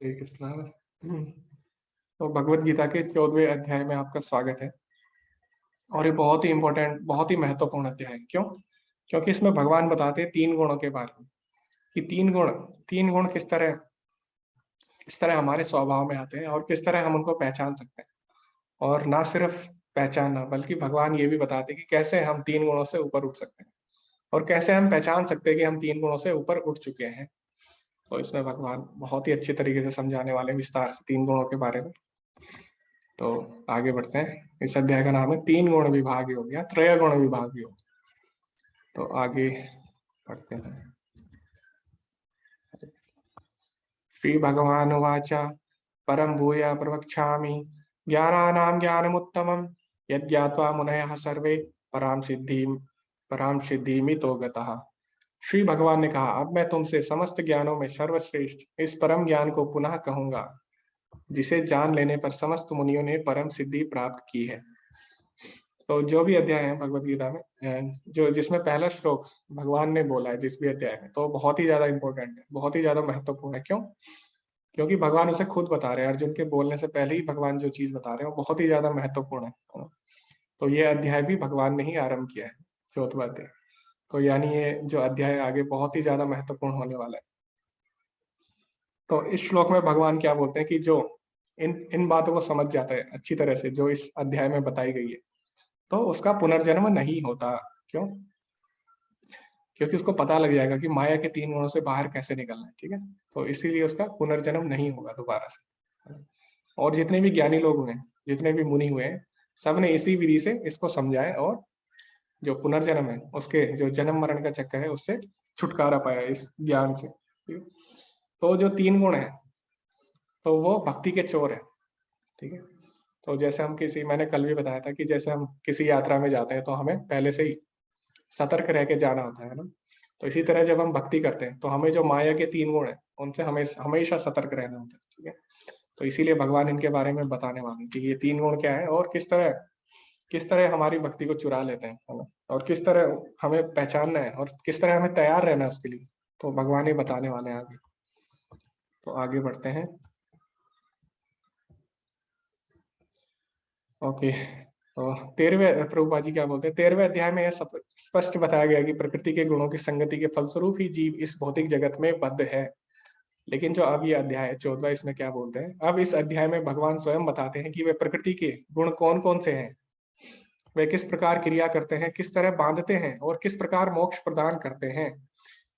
हरे कृष्णा। तो भगवत गीता के 14वें अध्याय में आपका स्वागत है। और ये बहुत ही इंपॉर्टेंट, बहुत ही महत्वपूर्ण अध्याय है। क्यों? क्योंकि इसमें भगवान बताते हैं तीन गुणों के बारे में कि तीन गुण किस तरह हमारे स्वभाव में आते हैं और किस तरह हम उनको पहचान सकते हैं। और ना सिर्फ पहचानना, बल्कि भगवान ये भी बताते हैं कि कैसे हम तीन गुणों से ऊपर उठ सकते हैं और कैसे हम पहचान सकते हैं कि हम तीन गुणों से ऊपर उठ चुके हैं। तो इसमें भगवान बहुत ही अच्छी तरीके से समझाने वाले हैं विस्तार से तीन गुणों के बारे में। तो आगे बढ़ते हैं। इस अध्याय का नाम है तीन गुण विभाग योग या त्रय गुण विभाग योग। तो आगे बढ़ते हैं। श्री भगवान उवाच परम भूय प्रवक्ष्यामि ज्ञानानां ज्ञानमुत्तमं यज्ञात्वा मुनयः सर्वे पराम सिद्धिमितो गतः। श्री भगवान ने कहा, अब मैं तुमसे समस्त ज्ञानों में सर्वश्रेष्ठ इस परम ज्ञान को पुनः कहूंगा जिसे जान लेने पर समस्त मुनियों ने परम सिद्धि प्राप्त की है। तो जो भी अध्याय है भगवत गीता में जो जिसमें पहला श्लोक भगवान ने बोला है जिस भी अध्याय में, तो बहुत ही ज्यादा इंपॉर्टेंट है, बहुत ही ज्यादा महत्वपूर्ण है। क्यों? क्योंकि भगवान उसे खुद बता रहे हैं, अर्जुन के बोलने से पहले ही भगवान जो चीज बता रहे हैं वो बहुत ही ज्यादा महत्वपूर्ण है। तो ये अध्याय भी भगवान ने ही आरंभ किया है, 14वां अध्याय। तो यानी ये जो अध्याय आगे बहुत ही ज्यादा महत्वपूर्ण होने वाला है। तो इस श्लोक में भगवान क्या बोलते हैं कि जो इन इन बातों को समझ जाता है अच्छी तरह से, जो इस अध्याय में बताई गई है, तो उसका पुनर्जन्म नहीं होता। क्यों? क्योंकि उसको पता लग जाएगा कि माया के तीन गुणों से बाहर कैसे निकलना है। ठीक है, तो इसीलिए उसका पुनर्जन्म नहीं होगा दोबारा से। और जितने भी ज्ञानी लोग हुए, जितने भी मुनि हुए, सब ने इसी विधि से इसको समझा है और जो पुनर्जन्म है, उसके जो जन्म मरण का चक्कर है, उससे छुटकारा पाया इस ज्ञान से। तो जो तीन गुण है, तो वो भक्ति के चोर है। ठीक है, तो जैसे हम मैंने कल भी बताया था कि जैसे हम किसी यात्रा में जाते हैं तो हमें पहले से ही सतर्क रह के जाना होता है ना। तो इसी तरह जब हम भक्ति करते हैं तो हमें जो माया के तीन गुण है उनसे हमें हमेशा सतर्क रहना होता है। ठीक है, तो इसीलिए भगवान इनके बारे में बताने वाले हैं कि ये तीन गुण क्या है और किस तरह हमारी भक्ति को चुरा लेते हैं, है ना, और किस तरह हमें पहचानना है और किस तरह हमें तैयार रहना है उसके लिए। तो भगवान ही बताने वाले हैं आगे। तो आगे बढ़ते हैं। ओके, तो 13वें प्रभुपाद जी क्या बोलते हैं, 13वें अध्याय में यह स्पष्ट बताया गया कि प्रकृति के गुणों की संगति के फलस्वरूप ही जीव इस भौतिक जगत में बद्ध है। लेकिन जो अब ये अध्याय है 14वां, इसमें क्या बोलते हैं, अब इस अध्याय में भगवान स्वयं बताते हैं कि वे प्रकृति के गुण कौन कौन से हैं, वे किस प्रकार क्रिया करते हैं, किस तरह बांधते हैं और किस प्रकार मोक्ष प्रदान करते हैं।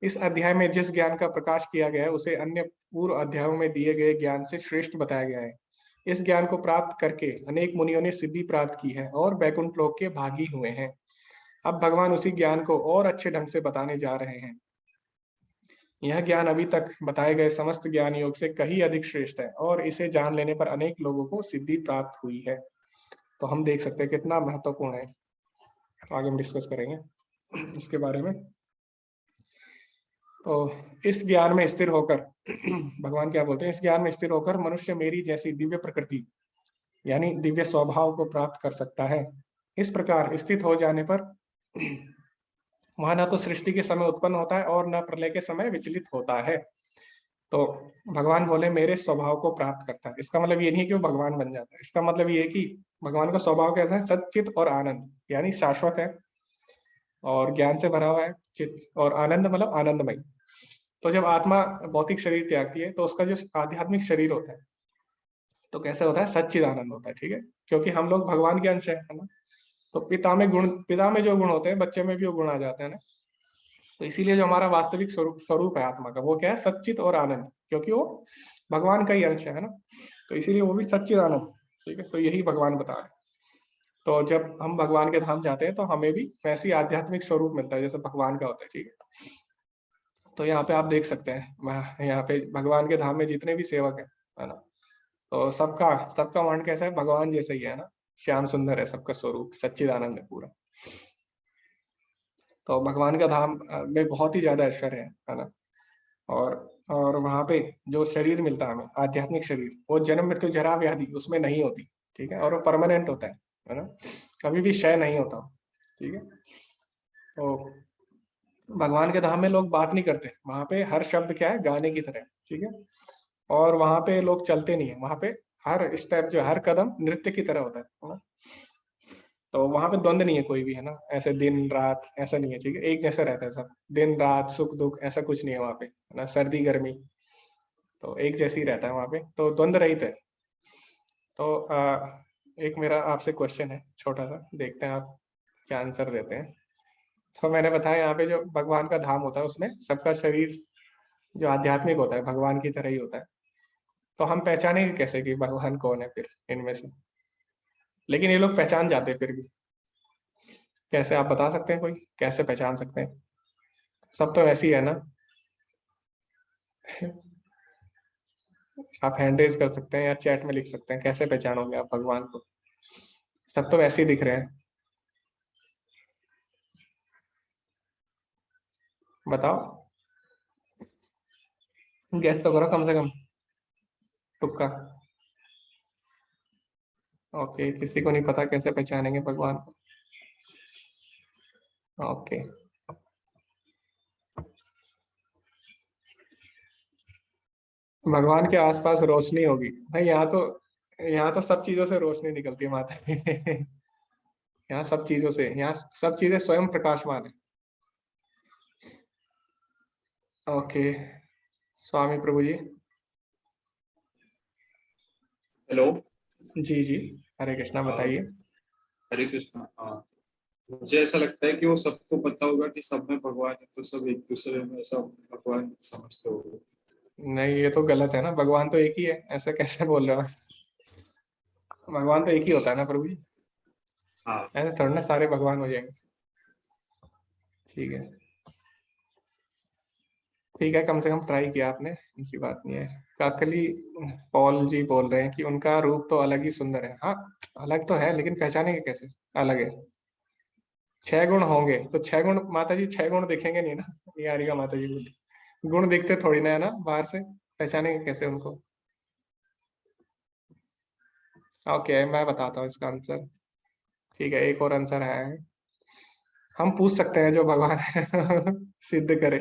इस अध्याय में जिस ज्ञान का प्रकाश किया गया है उसे अन्य पूर्व अध्यायों में दिए गए ज्ञान से श्रेष्ठ बताया गया है। इस ज्ञान को प्राप्त करके अनेक मुनियों ने सिद्धि प्राप्त की है और वैकुंठ लोक के भागी हुए हैं। अब भगवान उसी ज्ञान को और अच्छे ढंग से बताने जा रहे हैं। यह ज्ञान अभी तक बताए गए समस्त ज्ञान योग से कहीं अधिक श्रेष्ठ है और इसे जान लेने पर अनेक लोगों को सिद्धि प्राप्त हुई है। तो हम देख सकते हैं कितना महत्वपूर्ण है। तो आगे हम डिस्कस करेंगे इसके बारे में। तो इस ज्ञान में स्थिर होकर भगवान क्या बोलते हैं, इस ज्ञान में स्थिर होकर मनुष्य मेरी जैसी दिव्य प्रकृति यानी दिव्य स्वभाव को प्राप्त कर सकता है। इस प्रकार स्थित हो जाने पर वह न तो सृष्टि के समय उत्पन्न होता है और न प्रलय के समय विचलित होता है। तो भगवान बोले मेरे स्वभाव को प्राप्त करता है, इसका मतलब ये नहीं कि वो भगवान बन जाता है। इसका मतलब ये है कि भगवान का स्वभाव कैसा है, सच्चित और आनंद यानी शाश्वत है और ज्ञान से भरा हुआ है। चित्त और आनंद मतलब आनंदमय। तो जब आत्मा भौतिक शरीर त्यागती है तो उसका जो आध्यात्मिक शरीर होता है तो कैसे होता है, सच्चिद आनंद होता है। ठीक है, क्योंकि हम लोग भगवान के अंश है ना। तो पिता में जो गुण होते हैं बच्चे में भी वो गुण आ जाते हैं ना। तो इसीलिए जो हमारा वास्तविक स्वरूप है आत्मा का, वो क्या है, सच्चित और आनंद, क्योंकि वो भगवान का ही अंश है ना। तो इसीलिए वो भी सच्चिद आनंद। ठीक है, तो यही भगवान बता रहे हैं। तो जब हम भगवान के धाम जाते हैं तो हमें भी वैसी आध्यात्मिक स्वरूप मिलता है जैसे भगवान का होता है। ठीक है, तो यहाँ पे आप देख सकते हैं, यहाँ पे भगवान के धाम में जितने भी सेवक है ना, तो सबका सबका वर्ण कैसा है, भगवान जैसा ही है ना। श्याम सुंदर है सबका स्वरूप, सच्चिदानंद है पूरा। तो भगवान का धाम में बहुत ही ज्यादा ऐश्वर्य है ना। और और वहां पे जो शरीर मिलता है हमें, आध्यात्मिक शरीर, वो जन्म मृत्यु जरा व्याधि उसमें नहीं होती। ठीक है, और वो परमानेंट होता है ना, कभी भी क्षय नहीं होता। ठीक है, तो भगवान के धाम में लोग बात नहीं करते, वहां पे हर शब्द क्या है, गाने की तरह। ठीक है, और वहां पे लोग चलते नहीं है, वहां पे हर स्टेप जो है, हर कदम नृत्य की तरह होता है ना। तो वहां पे द्वंद नहीं है कोई भी, है ना, ऐसे दिन रात ऐसा नहीं है, ठीक है, एक जैसा रहता है सब, दिन रात सुख दुख ऐसा कुछ नहीं है वहां पे, है ना, सर्दी गर्मी, तो एक जैसे ही रहता है वहां पे, तो द्वंद रहित है। तो एक मेरा आपसे क्वेश्चन है छोटा सा, देखते हैं आप क्या आंसर देते हैं। तो मैंने बताया यहाँ पे जो भगवान का धाम होता है उसमें सबका शरीर जो आध्यात्मिक होता है भगवान की तरह ही होता है। तो हम पहचानेंगे कैसे कि भगवान कौन है फिर इनमें से? लेकिन ये लोग पहचान जाते हैं फिर भी। कैसे आप बता सकते हैं कोई, कैसे पहचान सकते हैं? सब तो वैसे ही है ना। आप हैंड रेज कर सकते हैं या चैट में लिख सकते हैं, कैसे पहचानोगे आप भगवान को? सब तो वैसे ही दिख रहे हैं। बताओ, गैस तो करो कम से कम, तुक्का। ओके, किसी को नहीं पता कैसे पहचानेंगे भगवान को। ओके, भगवान के आसपास रोशनी होगी भाई, यहाँ तो सब चीजों से रोशनी निकलती है माता की। यहाँ सब चीजों से, यहाँ सब चीजें स्वयं प्रकाशमान है। ओके, स्वामी प्रभु जी। हेलो। जी जी, हरे कृष्णा, अ, बताइए। हरे कृष्णा। मुझे ऐसा लगता है कि वो सबको पता होगा कि सब में भगवान है, तो सब एक दूसरे में ऐसा भगवान समझते होंगे। नहीं, ये तो गलत है ना, भगवान तो एक ही है, ऐसा कैसे बोल रहे हो? भगवान तो एक ही होता है ना प्रभु जी, हाँ। ऐसे थोड़ी ना सारे भगवान हो जाएंगे। ठीक है, ठीक है, कम से कम ट्राई किया आपने, ऐसी बात नहीं है। काकली पॉल जी बोल रहे हैं कि उनका रूप तो अलग ही सुंदर है। हाँ, अलग तो है, लेकिन पहचानेंगे कैसे अलग है? 6 गुण होंगे तो 6 गुण, माता जी 6 गुण दिखेंगे नहीं ना। ये आ रही है माता जी बोली, गुण दिखते थोड़ी ना है ना बाहर से, पहचानेंगे कैसे उनको? ओके, मैं बताता हूँ इसका आंसर। ठीक है, एक और आंसर है, हम पूछ सकते हैं जो भगवान है सिद्ध करे।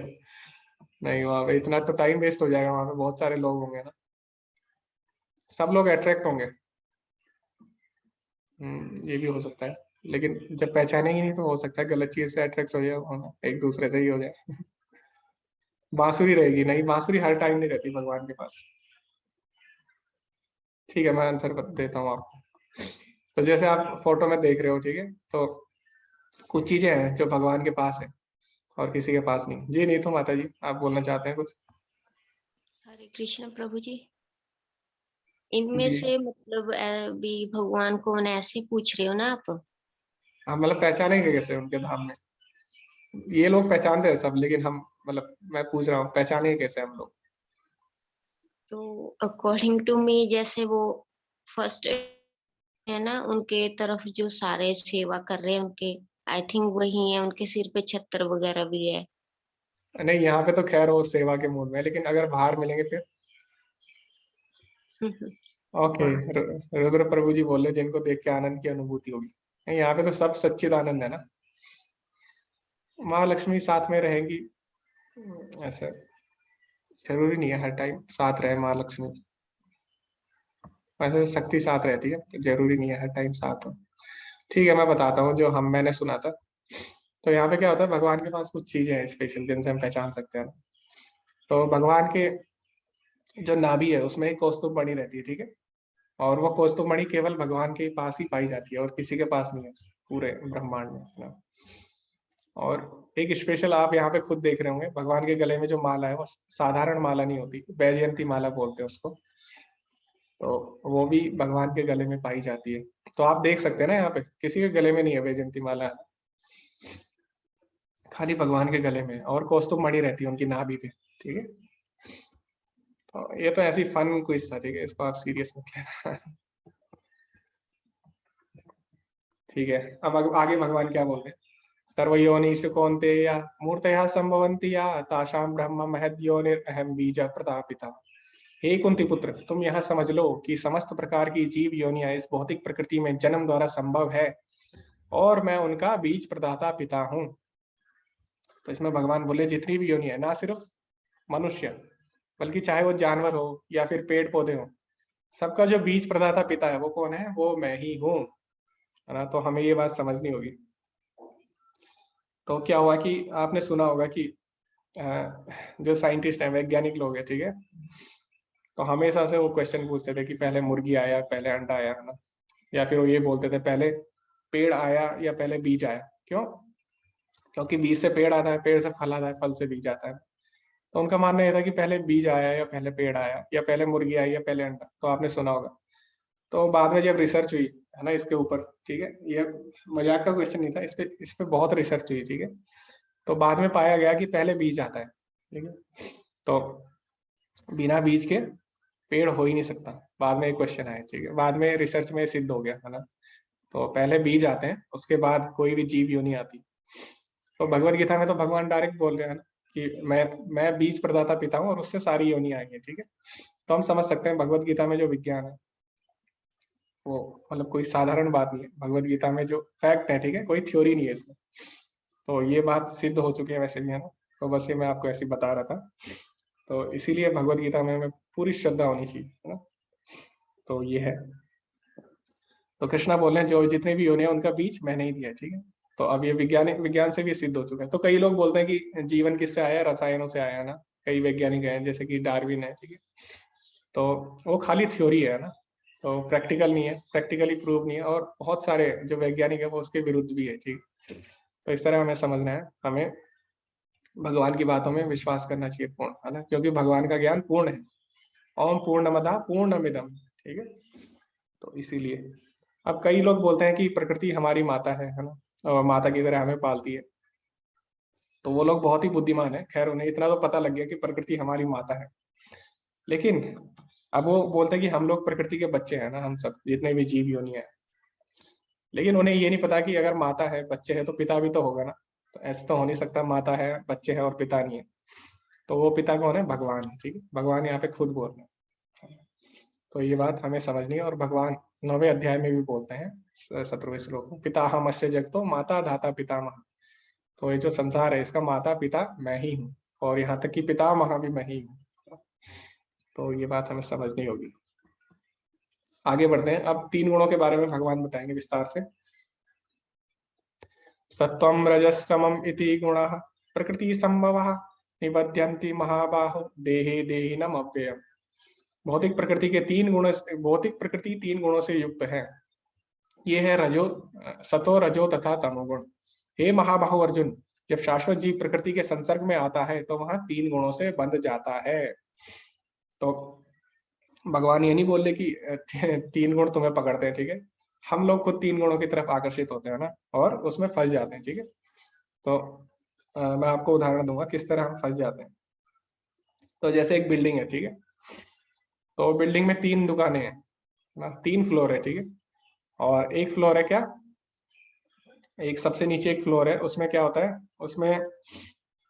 नहीं, वहां पे इतना तो टाइम वेस्ट हो जाएगा, वहां पे बहुत सारे लोग होंगे ना, सब लोग अट्रैक्ट होंगे। ये भी हो सकता है, लेकिन जब पहचानेंगे नहीं तो हो सकता है गलत चीज से अट्रैक्ट हो जाए, होना एक दूसरे से ही हो जाए। बांसुरी रहेगी नहीं, बांसुरी हर टाइम नहीं रहती भगवान के पास। ठीक है, मैं आंसर देता हूँ आपको। तो जैसे आप फोटो में देख रहे हो, ठीक है, तो कुछ चीजें हैं जो भगवान के पास है और किसी के पास नहीं। जी नहीं तो माता जी, आप बोलना चाहते हैं कुछ? हरे कृष्ण प्रभु जी। इनमें जी से मतलब भी भगवान को मैंने ऐसे पूछ रहे हो ना आप? हाँ, मतलब पहचानेंगे कैसे उनके धाम में? ये लोग पहचानते हैं सब, लेकिन हम, मतलब मैं पूछ रहा हूँ पहचानेंगे कैसे हम लोग? तो अकॉर्डिंग टू मी, जैसे वो फर्स्ट है ना, उनके तरफ जो सारे सेवा कर रहे हैं उनके, आई थिंक वही है, उनके सिर पे छत्र वगैरह भी है। नहीं, यहाँ पे तो खैर वो सेवा के मूड में है, लेकिन अगर बाहर मिलेंगे फिर? ओके, वाह। रुद्र प्रभु जी बोले जिनको देख के आनंद की अनुभूति होगी। नहीं, यहाँ पे तो सब सच्चिद आनंद है ना, महालक्ष्मी साथ में रहेंगी। ऐसा जरूरी नहीं है हर टाइम साथ रहे महालक्ष्मी, वैसे तो शक्ति साथ रहती है, जरूरी नहीं है हर टाइम साथ हो। ठीक है, मैं बताता हूँ जो हम मैंने सुना था। तो यहाँ पे क्या होता है, भगवान के पास कुछ चीजें हैं स्पेशल जिनसे हम पहचान सकते हैं। तो भगवान के जो नाभि है उसमें एक कौस्तुभ मणि रहती है, ठीक है, और वो कौस्तुभ मणि केवल भगवान के पास ही पाई जाती है और किसी के पास नहीं है पूरे ब्रह्मांड में ना। और एक स्पेशल आप यहाँ पे खुद देख रहे होंगे, भगवान के गले में जो माला है वो साधारण माला नहीं होती, वैजयंती माला बोलते हैं उसको। तो वो भी भगवान के गले में पाई जाती है। तो आप देख सकते हैं ना, यहाँ पे किसी के गले में नहीं है वैजयंती माला, खाली भगवान के गले में, और कौस्तुभ मणि रहती है उनकी नाभि पे, ठीक है। तो ये तो ऐसी फन क्विज था, ठीक है, इसको आप सीरियस मत लेना। ठीक है, अब आगे भगवान क्या बोलते हैं? सर्वयोनिषु कौन्तेय मूर्तयः संभवन्ति या तासाम ब्रह्म महद्योनिरहम बीज प्रतापिता। हे कुंती पुत्र, तुम यह समझ लो कि समस्त प्रकार की जीव योनियां इस भौतिक प्रकृति में जन्म द्वारा संभव है, और मैं उनका बीज प्रदाता पिता हूँ। तो इसमें भगवान बोले जितनी भी योनि है, ना सिर्फ मनुष्य बल्कि चाहे वो जानवर हो या फिर पेड़ पौधे हो, सबका जो बीज प्रदाता पिता है वो कौन है? वो मैं ही हूँ, है ना। तो हमें ये बात समझनी होगी। तो क्या हुआ कि आपने सुना होगा कि जो साइंटिस्ट हैं, वैज्ञानिक लोग हैं, ठीक है, तो हमेशा से वो क्वेश्चन पूछते थे कि पहले मुर्गी आया, पहले अंडा आया, है ना। या फिर वो ये बोलते थे पहले पेड़ आया या पहले बीज आया। क्यों? क्योंकि बीज से पेड़ आता है, पेड़ से फल आता है, फल से बीज आता है। तो उनका मानना ये था कि पहले बीज आया या पहले पेड़ आया या पहले मुर्गी आई या पहले अंडा। तो आपने सुना होगा। तो बाद में जब रिसर्च हुई, है ना, इसके ऊपर, ठीक है, ये मजाक का क्वेश्चन नहीं था, इस पे बहुत रिसर्च हुई, ठीक है। तो बाद में पाया गया कि पहले बीज आता है, ठीक है। तो बिना बीज के पेड़ हो ही नहीं सकता। बाद में एक क्वेश्चन आया, ठीक है, बाद में रिसर्च में सिद्ध हो गया, है ना। तो पहले बीज आते हैं, उसके बाद कोई भी जीव योनि आती। तो भगवत गीता में तो भगवान डायरेक्ट बोल रहे हैं ना कि मैं बीज प्रदाता पिता हूँ और उससे सारी योनि आई है, ठीक है। तो हम समझ सकते हैं भगवत गीता में जो विज्ञान है वो मतलब कोई साधारण बात नहीं है। भगवत गीता में जो फैक्ट है, ठीक है, कोई थ्योरी नहीं है इसमें। तो ये बात सिद्ध हो चुकी है वैसे भी, है ना। तो बस ये मैं आपको ऐसे ही बता रहा था। तो इसीलिए भगवत गीता में हमें पूरी श्रद्धा होनी चाहिए, है ना। तो ये है। तो कृष्णा बोल रहे हैं जो जितने भी योनि है उनका बीज मैंने ही दिया है, ठीक है। तो अब ये विज्ञान से भी सिद्ध हो चुका है। तो कई लोग बोलते हैं कि जीवन किससे आया है? रसायनों से आया है ना। कई वैज्ञानिक हैं जैसे कि डार्विन है, ठीक है। तो वो खाली थ्योरी है ना, तो प्रैक्टिकल नहीं है, प्रैक्टिकली प्रूव नहीं है। और बहुत सारे जो वैज्ञानिक है वो उसके विरुद्ध भी है, ठीक। तो इस तरह हमें समझना है, हमें भगवान की बातों में विश्वास करना चाहिए पूर्ण, है ना, क्योंकि भगवान का ज्ञान पूर्ण है। ओम पूर्णमदः पूर्णमिदम्, ठीक है। तो इसीलिए अब कई लोग बोलते हैं कि प्रकृति हमारी माता है ना, और माता की तरह हमें पालती है। तो वो लोग बहुत ही बुद्धिमान है। खैर, उन्हें इतना तो पता लग गया कि प्रकृति हमारी माता है। लेकिन अब वो बोलते हैं कि हम लोग प्रकृति के बच्चे हैं ना, हम सब जितने भी जीव योनि है। लेकिन उन्हें ये नहीं पता कि अगर माता है, बच्चे है, तो पिता भी तो होगा ना। तो ऐसा तो हो नहीं सकता माता है, बच्चे है और पिता नहीं है। तो वो पिता कौन है? भगवान है, ठीक है। भगवान यहाँ पे खुद बोल रहे हैं। तो ये बात हमें समझनी है। और भगवान 9वें अध्याय में भी बोलते हैं, 17वें श्लोक में, पिता हमस्य जगतो माता धाता पितामह। तो ये जो संसार है इसका माता पिता मैं ही हूँ, और यहाँ तक कि पितामह भी मैं ही हूँ। तो ये बात हमें समझनी होगी। आगे बढ़ते हैं। अब 3 गुणों के बारे में भगवान बताएंगे विस्तार से। सत्वं रजस्तमम् इति गुणाः प्रकृति संभवः निबध्यन्ति महाबाहो देहे देहिनम् अव्ययम्। भौतिक प्रकृति के 3 गुण, भौतिक प्रकृति 3 गुणों से युक्त है। ये है सतो रजो तथा तमोगुण। हे महाबाहो अर्जुन, जब शाश्वत जीव प्रकृति के संसर्ग में आता है तो वह 3 गुणों से बंध जाता है। तो भगवान ये नहीं बोल रहे कि 3 गुण तुम्हें पकड़ते हैं, ठीक है। हम लोग खुद 3 गुणों की तरफ आकर्षित होते हैं ना, और उसमें फंस जाते हैं, ठीक है। तो मैं आपको उदाहरण दूंगा किस तरह हम फंस जाते हैं। तो जैसे एक बिल्डिंग है, ठीक है। तो बिल्डिंग में 3 दुकानें हैं ना, 3 फ्लोर है, ठीक है। और एक फ्लोर है क्या, एक सबसे नीचे एक फ्लोर है, उसमें क्या होता है, उसमें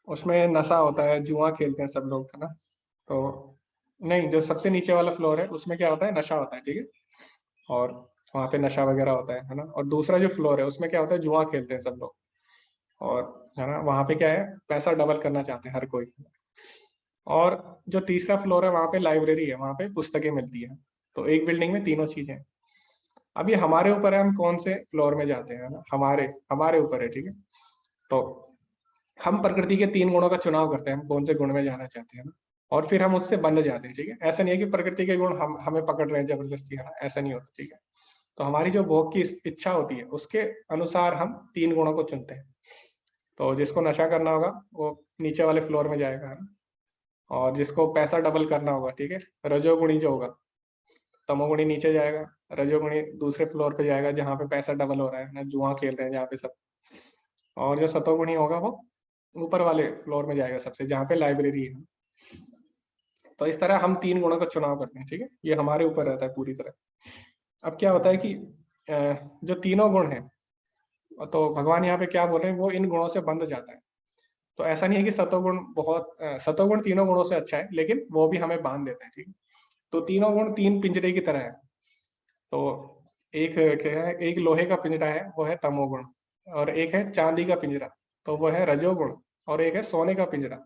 उसमें नशा होता है, जुआ खेलते हैं सब लोग, है ना। तो नहीं, जो सबसे नीचे वाला फ्लोर है उसमें क्या होता है, नशा होता है, ठीक है। और वहाँ पे नशा वगैरह होता है ना। और दूसरा जो फ्लोर है उसमें क्या होता है, जुआ खेलते हैं सब लोग। और है ना, वहाँ पे क्या है, पैसा डबल करना चाहते हैं हर कोई। और जो तीसरा फ्लोर है वहाँ पे लाइब्रेरी है, वहाँ पे पुस्तकें मिलती है। तो एक बिल्डिंग में तीनों चीजें। अब ये हमारे ऊपर है, हम कौन से फ्लोर में जाते हैं ना, हमारे हमारे ऊपर है, ठीक है। तो हम प्रकृति के 3 गुणों का चुनाव करते हैं, हम कौन से गुण में जाना चाहते हैं ना। और फिर हम उससे बंध जाते हैं, ठीक है। ऐसा नहीं है कि प्रकृति के गुण हमें पकड़ रहे हैं जबरदस्ती, है ना, ऐसा नहीं होता, ठीक है। तो हमारी जो भोग की इच्छा होती है उसके अनुसार हम 3 गुणों को चुनते हैं। तो जिसको नशा करना होगा वो नीचे वाले फ्लोर में जाएगा, है ना। और जिसको पैसा डबल करना होगा, ठीक है, रजोगुणी जो होगा, तमोगुणी नीचे जाएगा, रजोगुणी दूसरे फ्लोर पे जाएगा जहाँ पे पैसा डबल हो रहा है ना, जुआ खेल रहे हैं जहाँ पे सब। और जो सतोगुणी होगा वो ऊपर वाले फ्लोर में जाएगा सबसे, जहाँ पे लाइब्रेरी है। तो इस तरह हम 3 गुणों का चुनाव करते हैं, ठीक है। ये हमारे ऊपर रहता है पूरी तरह। अब क्या होता है कि जो तीनों गुण हैं, तो भगवान यहाँ पे क्या बोल रहे हैं, वो इन गुणों से बंध जाता है। तो ऐसा नहीं है कि सतोगुण सतोगुण तीनों गुणों से अच्छा है, लेकिन वो भी हमें बांध देता है, ठीक है। तो तीनों गुण 3 पिंजरे की तरह है। तो एक क्या है, एक लोहे का पिंजरा है, वो है तमोगुण। और एक है चांदी का पिंजरा, तो वो है रजोगुण। और एक है सोने का पिंजरा,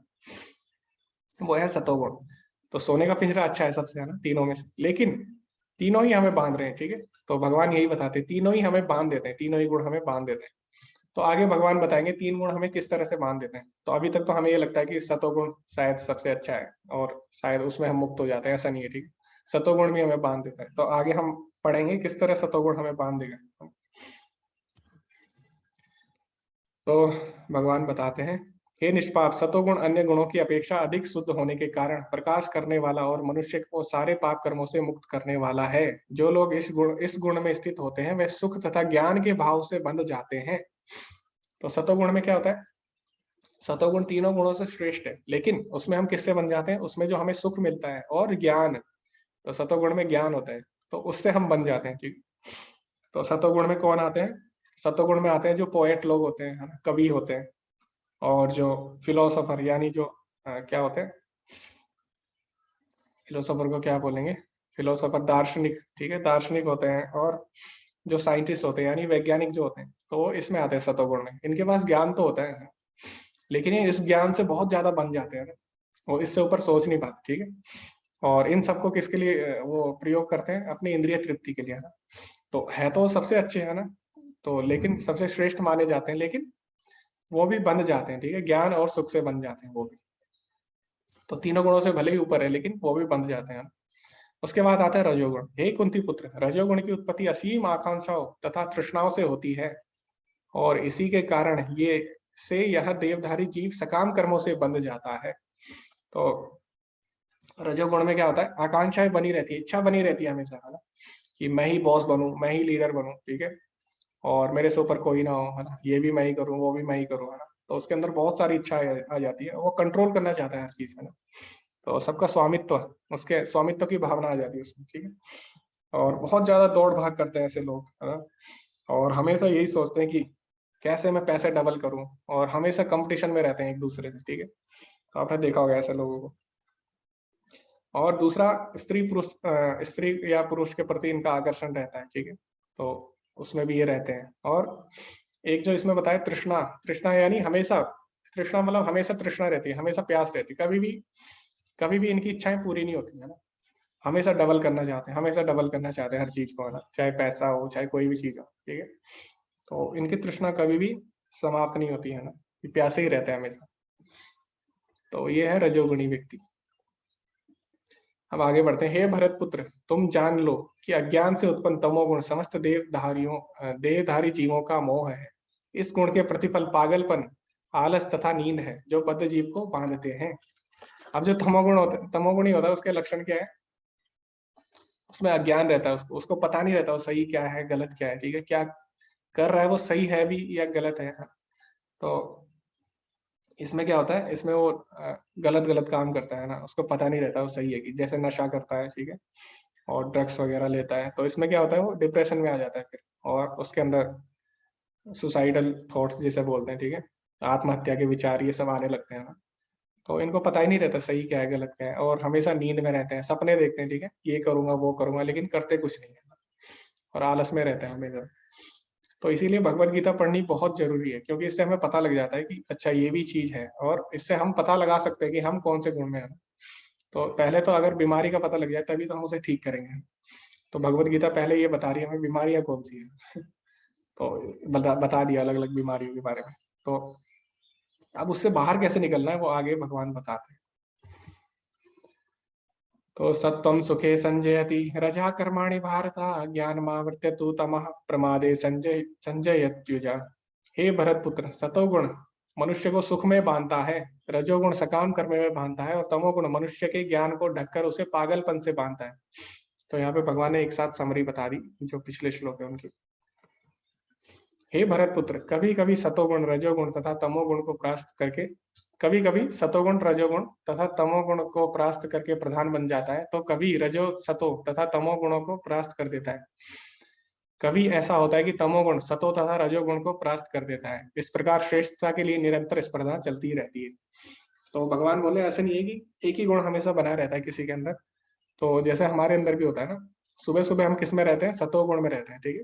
वो है सतोगुण। तो सोने का पिंजरा अच्छा है सबसे, है ना, तीनों में से, लेकिन तीनों ही हमें बांध रहे हैं, ठीक है। तो भगवान यही बताते हैं, तीनों ही हमें बांध देते हैं, तीनों ही गुण हमें बांध देते हैं। तो आगे भगवान बताएंगे तीन गुण हमें किस तरह से बांध देते हैं। तो अभी तक तो हमें ये लगता है कि सतोगुण शायद सबसे अच्छा है और शायद उसमें हम मुक्त हो जाते हैं, ऐसा नहीं है, ठीक है। सतोगुण भी हमें बांध देता है। तो आगे हम पढ़ेंगे किस तरह सतोगुण हमें बांध देगा। तो भगवान बताते हैं, हे निष्पाप, सतोगुण अन्य गुणों की अपेक्षा अधिक शुद्ध होने के कारण प्रकाश करने वाला और मनुष्य को सारे पाप कर्मों से मुक्त करने वाला है। जो लोग इस गुण में स्थित होते हैं वे सुख तथा ज्ञान के भाव से बंध जाते हैं। तो सतोगुण में क्या होता है, सतोगुण तीनों गुणों से श्रेष्ठ है, लेकिन उसमें हम किससे बन जाते हैं, उसमें जो हमें सुख मिलता है और ज्ञान, तो सतोगुण में ज्ञान होता है, तो उससे हम बन जाते हैं, ठीक। तो सतोगुण में कौन आते हैं, सतोगुण में आते हैं जो पोएट लोग होते हैं, है ना, कवि होते हैं, और जो फिलोसोफर यानी जो क्या होते हैं, फिलोसोफर को क्या बोलेंगे, फिलोसोफर दार्शनिक, ठीक है, दार्शनिक होते हैं, और जो साइंटिस्ट होते हैं यानी वैज्ञानिक जो होते हैं, तो वो इसमें आते हैं सतोगुण में। इनके पास ज्ञान तो होता है, लेकिन ये इस ज्ञान से बहुत ज्यादा बन जाते हैं ना, वो इससे ऊपर सोच नहीं पाते, ठीक है। और इन सबको किसके लिए वो प्रयोग करते हैं, अपनी इंद्रिय तृप्ति के लिए, है ना। तो है तो सबसे अच्छे, है ना, तो लेकिन सबसे श्रेष्ठ माने जाते हैं, लेकिन वो भी बंध जाते हैं, ठीक है, ज्ञान और सुख से बन जाते हैं वो भी। तो तीनों गुणों से भले ही ऊपर है, लेकिन वो भी बंध जाते हैं। उसके बाद आता है रजोगुण। हे कुंती पुत्र, रजोगुण की उत्पत्ति असीम आकांक्षाओं तथा तृष्णाओं से होती है, और इसी के कारण ये से यह देवधारी जीव सकाम कर्मों से बंध जाता है। तो रजोगुण में क्या होता है, आकांक्षाएं बनी रहती है, इच्छा बनी रहती है हमेशा, है ना, कि मैं ही बॉस बनूं, मैं ही लीडर बनूं, ठीक है, और मेरे से ऊपर कोई ना हो, है ना, ये भी मैं ही करूं, वो भी मैं ही करूं, है ना। तो उसके अंदर बहुत सारी इच्छाएं आ जाती है, वो कंट्रोल करना चाहता है हर चीज, है ना। तो सबका स्वामित्व, उसके स्वामित्व की भावना आ जाती है उसमें, ठीक है। और बहुत ज्यादा दौड़ भाग करते हैं ऐसे लोग, है ना, और हमेशा यही सोचते हैं कि कैसे मैं पैसे डबल करूं, और हमेशा कंपटीशन में रहते हैं एक दूसरे से, ठीक है। तो आपने देखा होगा ऐसे लोगों को। और दूसरा, स्त्री या पुरुष के प्रति इनका आकर्षण रहता है, ठीक है, तो उसमें भी ये रहते हैं। और एक जो इसमें बताया तृष्णा, तृष्णा यानी हमेशा, तृष्णा मतलब हमेशा तृष्णा रहती है, हमेशा प्यास रहती है, कभी भी इनकी इच्छाएं पूरी नहीं होती, है ना। हमेशा डबल करना चाहते हैं, हमेशा डबल करना चाहते हैं हर चीज को, है ना, चाहे पैसा हो चाहे कोई भी चीज हो, ठीक है। तो इनकी तृष्णा कभी भी समाप्त नहीं होती, है ना, ये प्यासे ही रहते हैं हमेशा। तो ये है रजोगुणी व्यक्ति। अब आगे बढ़ते हैं। हे भरत पुत्र, तुम जान लो कि अज्ञान से उत्पन्न तमोगुण समस्त देहधारी जीवों का मोह है। इस गुण के प्रतिफल पागलपन, आलस तथा नींद है, जो बद्ध जीव को बांधते हैं। अब जो तमोगुणी होता है उसके लक्षण क्या है, उसमें अज्ञान रहता है, उसको पता नहीं रहता वो सही क्या है गलत क्या है, ठीक है, क्या कर रहा है वो सही है भी या गलत है। तो इसमें क्या होता है, इसमें वो गलत गलत काम करता है ना, उसको पता नहीं रहता वो सही है कि, जैसे नशा करता है, ठीक है, और ड्रग्स वगैरह लेता है, तो इसमें क्या होता है वो डिप्रेशन में आ जाता है फिर, और उसके अंदर सुसाइडल थॉट्स जिसे बोलते हैं, ठीक है, आत्महत्या के विचार ये सब आने लगते हैं ना। तो इनको पता ही नहीं रहता सही क्या है गलत क्या है, और हमेशा नींद में रहते हैं, सपने देखते हैं, ठीक है, ये करूंगा वो करूंगा, लेकिन करते कुछ नहीं है, और आलस में रहते हैं हमेशा। तो इसीलिए भगवत गीता पढ़नी बहुत जरूरी है, क्योंकि इससे हमें पता लग जाता है कि अच्छा ये भी चीज है, और इससे हम पता लगा सकते हैं कि हम कौन से गुण में हैं। तो पहले तो अगर बीमारी का पता लग जाए तभी तो हम उसे ठीक करेंगे। तो भगवत गीता पहले ये बता रही है हमें बीमारियां कौन सी है। तो बता दिया अलग अलग बीमारियों के बारे में। तो अब उससे बाहर कैसे निकलना है वो आगे भगवान बताते हैं। तो सत्वं सुखे संजयति रजा कर्माणि भारत, ज्ञानमावृत्य तु तमः प्रमादे संजयत्युजा। हे भरत पुत्र, सतोगुण मनुष्य को सुख में बांधता है, रजोगुण सकाम कर्म में बांधता है, और तमोगुण मनुष्य के ज्ञान को ढककर उसे पागलपन से बांधता है। तो यहाँ पे भगवान ने एक साथ समरी बता दी जो पिछले श्लोक है उनकी। हे भरत पुत्र, कभी कभी सतोगुण रजोगुण तथा तमोगुण को परास्त करके, कभी कभी सतोगुण रजोगुण तथा तमोगुण को परास्त करके प्रधान बन जाता है, तो कभी रजो सतो तथा तमोगुणों को परास्त कर देता है। कभी ऐसा होता है कि तमोगुण सतो तथा रजोगुण को परास्त कर देता है। इस प्रकार श्रेष्ठता के लिए निरंतर स्पर्धा चलती रहती है। तो भगवान बोले ऐसा नहीं है कि एक ही गुण हमेशा बना रहता है किसी के अंदर। तो जैसे हमारे अंदर भी होता है ना, सुबह सुबह हम किस में रहते हैं, सतोगुण में रहते हैं, ठीक है,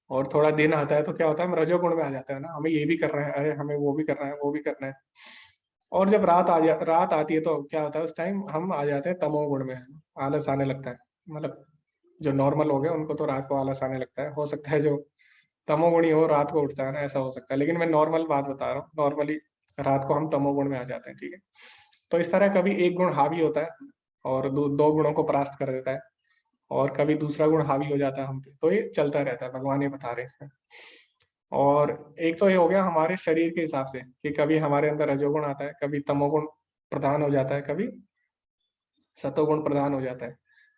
और थोड़ा दिन आता है तो क्या होता है, हम रजोगुण में आ जाते हैं ना, हमें ये भी करना है, अरे हमें वो भी करना है, वो भी करना है। और जब रात आती है तो क्या होता है, उस टाइम हम आ जाते हैं तमोगुण में, आलस आने लगता है। मतलब जो नॉर्मल हो गए उनको तो रात को आलस आने लगता है, हो सकता है जो तमोगुणी हो रात को उठता है ना, ऐसा हो सकता है, लेकिन मैं नॉर्मल बात बता रहा हूँ, नॉर्मली रात को हम तमोगुण में आ जाते हैं, ठीक है। तो इस तरह कभी एक गुण हावी होता है और दो गुणों को परास्त कर देता है, और कभी दूसरा गुण हावी हो जाता है हम पे, तो ये चलता रहता है, भगवान ये बता रहे हैं इसमें। और एक तो ये हो गया हमारे शरीर के हिसाब से कि कभी हमारे अंदर रजोगुण आता है, कभी तमोगुण प्रधान हो जाता है, कभी सतोगुण प्रधान हो जाता है।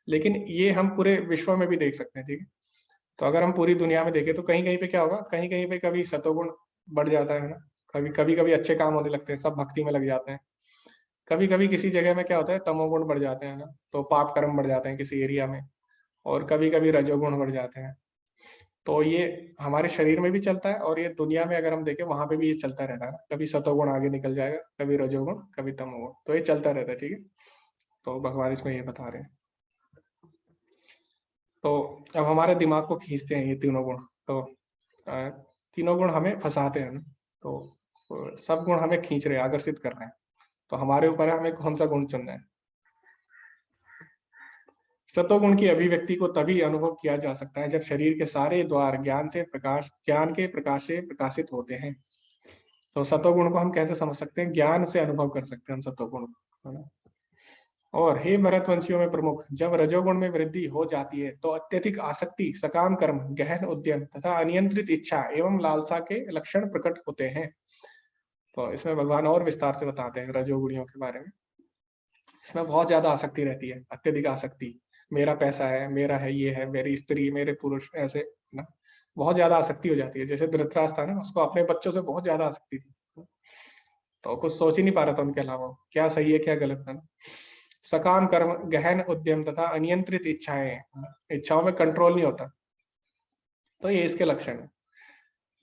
लेकिन ये हम पूरे विश्व में भी देख सकते हैं, ठीक है। तो अगर हम पूरी दुनिया में देखें तो कहीं कहीं पे क्या होगा, कहीं कहीं पे कभी सतोगुण बढ़ जाता है ना, कभी कभी कभी अच्छे काम होने लगते हैं, सब भक्ति में लग जाते हैं। कभी कभी किसी जगह में क्या होता है, तमोगुण बढ़ जाते हैं ना, तो पाप कर्म बढ़ जाते हैं किसी एरिया में। और कभी कभी रजोगुण बढ़ जाते हैं। तो ये हमारे शरीर में भी चलता है, और ये दुनिया में अगर हम देखें वहां पे भी ये चलता रहता है ना, कभी सतोगुण आगे निकल जाएगा, कभी रजोगुण, कभी तमोगुण, तो ये चलता रहता है, ठीक है। तो भगवान इसमें ये बता रहे हैं। तो अब हमारे दिमाग को खींचते हैं ये तीनों गुण, तो तीनों गुण हमें फंसाते हैं ना, तो सब गुण हमें खींच रहे हैं, आकर्षित कर रहे हैं। तो हमारे ऊपर है हमें कौन सा गुण चुनना है। सतोगुण की अभिव्यक्ति को तभी अनुभव किया जा सकता है जब शरीर के सारे द्वार ज्ञान के प्रकाश से प्रकाशित होते हैं। तो सतोगुण को हम कैसे समझ सकते हैं, ज्ञान से अनुभव कर सकते हैं हम सतोगुण को, है ना। और हे भरतवंशियों में प्रमुख, जब रजोगुण में वृद्धि हो जाती है तो अत्यधिक आसक्ति, सकाम कर्म, गहन उद्यम तथा अनियंत्रित इच्छा एवं लालसा के लक्षण प्रकट होते हैं। तो इसमें भगवान और विस्तार से बताते हैं रजोगुणियों के बारे में। इसमें बहुत ज्यादा आसक्ति रहती है, अत्यधिक आसक्ति। मेरा पैसा है, मेरा है, ये है, मेरी स्त्री, मेरे पुरुष, ऐसे ना बहुत ज्यादा आसक्ति हो जाती है। जैसे धृतराष्ट्र था ना, उसको अपने बच्चों से बहुत ज्यादा आसक्ति थी, तो कुछ सोच ही नहीं पा रहा था उनके अलावा क्या सही है क्या गलत है ना। सकाम कर्म, गहन उद्यम तथा अनियंत्रित इच्छाएं, इच्छाओं में कंट्रोल नहीं होता, तो ये इसके लक्षण है।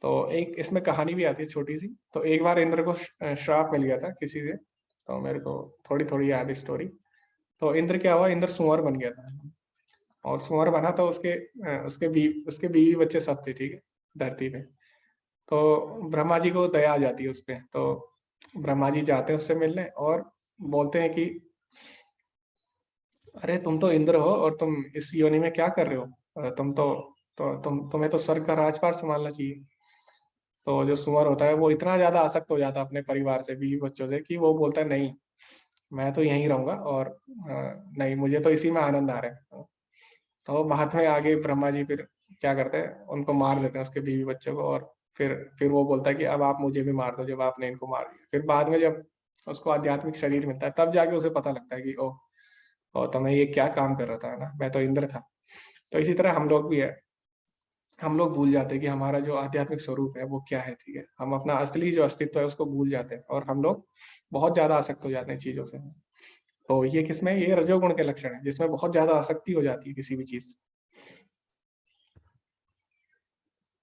तो एक इसमें कहानी भी आती है छोटी सी। तो एक बार इंद्र को श्राप मिल गया था किसी से, तो मेरे को थोड़ी थोड़ी याद है स्टोरी। तो इंद्र क्या हुआ, इंद्र सुअर बन गया था, और सुअर बना तो उसके बीवी बच्चे सब थे, ठीक है, धरती पे। तो ब्रह्मा जी को दया आ जाती है उस पे, तो ब्रह्मा जी जाते हैं उससे मिलने और बोलते हैं कि अरे तुम तो इंद्र हो और तुम इस योनि में क्या कर रहे हो, तुम तो तुम्हें तो स्वर्ग का राजपाट संभालना चाहिए। तो जो सुअर होता है वो इतना ज्यादा आसक्त हो जाता है अपने परिवार से, बीवी बच्चों से, कि वो बोलता है नहीं, मैं तो यहीं रहूंगा, और नहीं, मुझे तो इसी में आनंद आ रहा है। तो बाद में आगे ब्रह्मा जी फिर क्या करते हैं, उनको मार देते हैं, उसके बीवी बच्चों को। और फिर वो बोलता है कि अब आप मुझे भी मार दो, जब आपने इनको मार दिया। फिर बाद में जब उसको आध्यात्मिक शरीर मिलता है तब जाके उसे पता लगता है कि ओह, और तो मैं ये क्या काम कर रहा था, है ना, मैं तो इंद्र था। तो इसी तरह हम लोग भी है, हम लोग भूल जाते हैं कि हमारा जो आध्यात्मिक स्वरूप है वो क्या है, ठीक है। हम अपना असली जो अस्तित्व है उसको भूल जाते हैं, और हम लोग बहुत ज्यादा आसक्त हो जाते हैं चीजों से। तो ये किसमें, ये रजोगुण के लक्षण है, जिसमें बहुत ज्यादा आसक्ति हो जाती है किसी भी चीज से।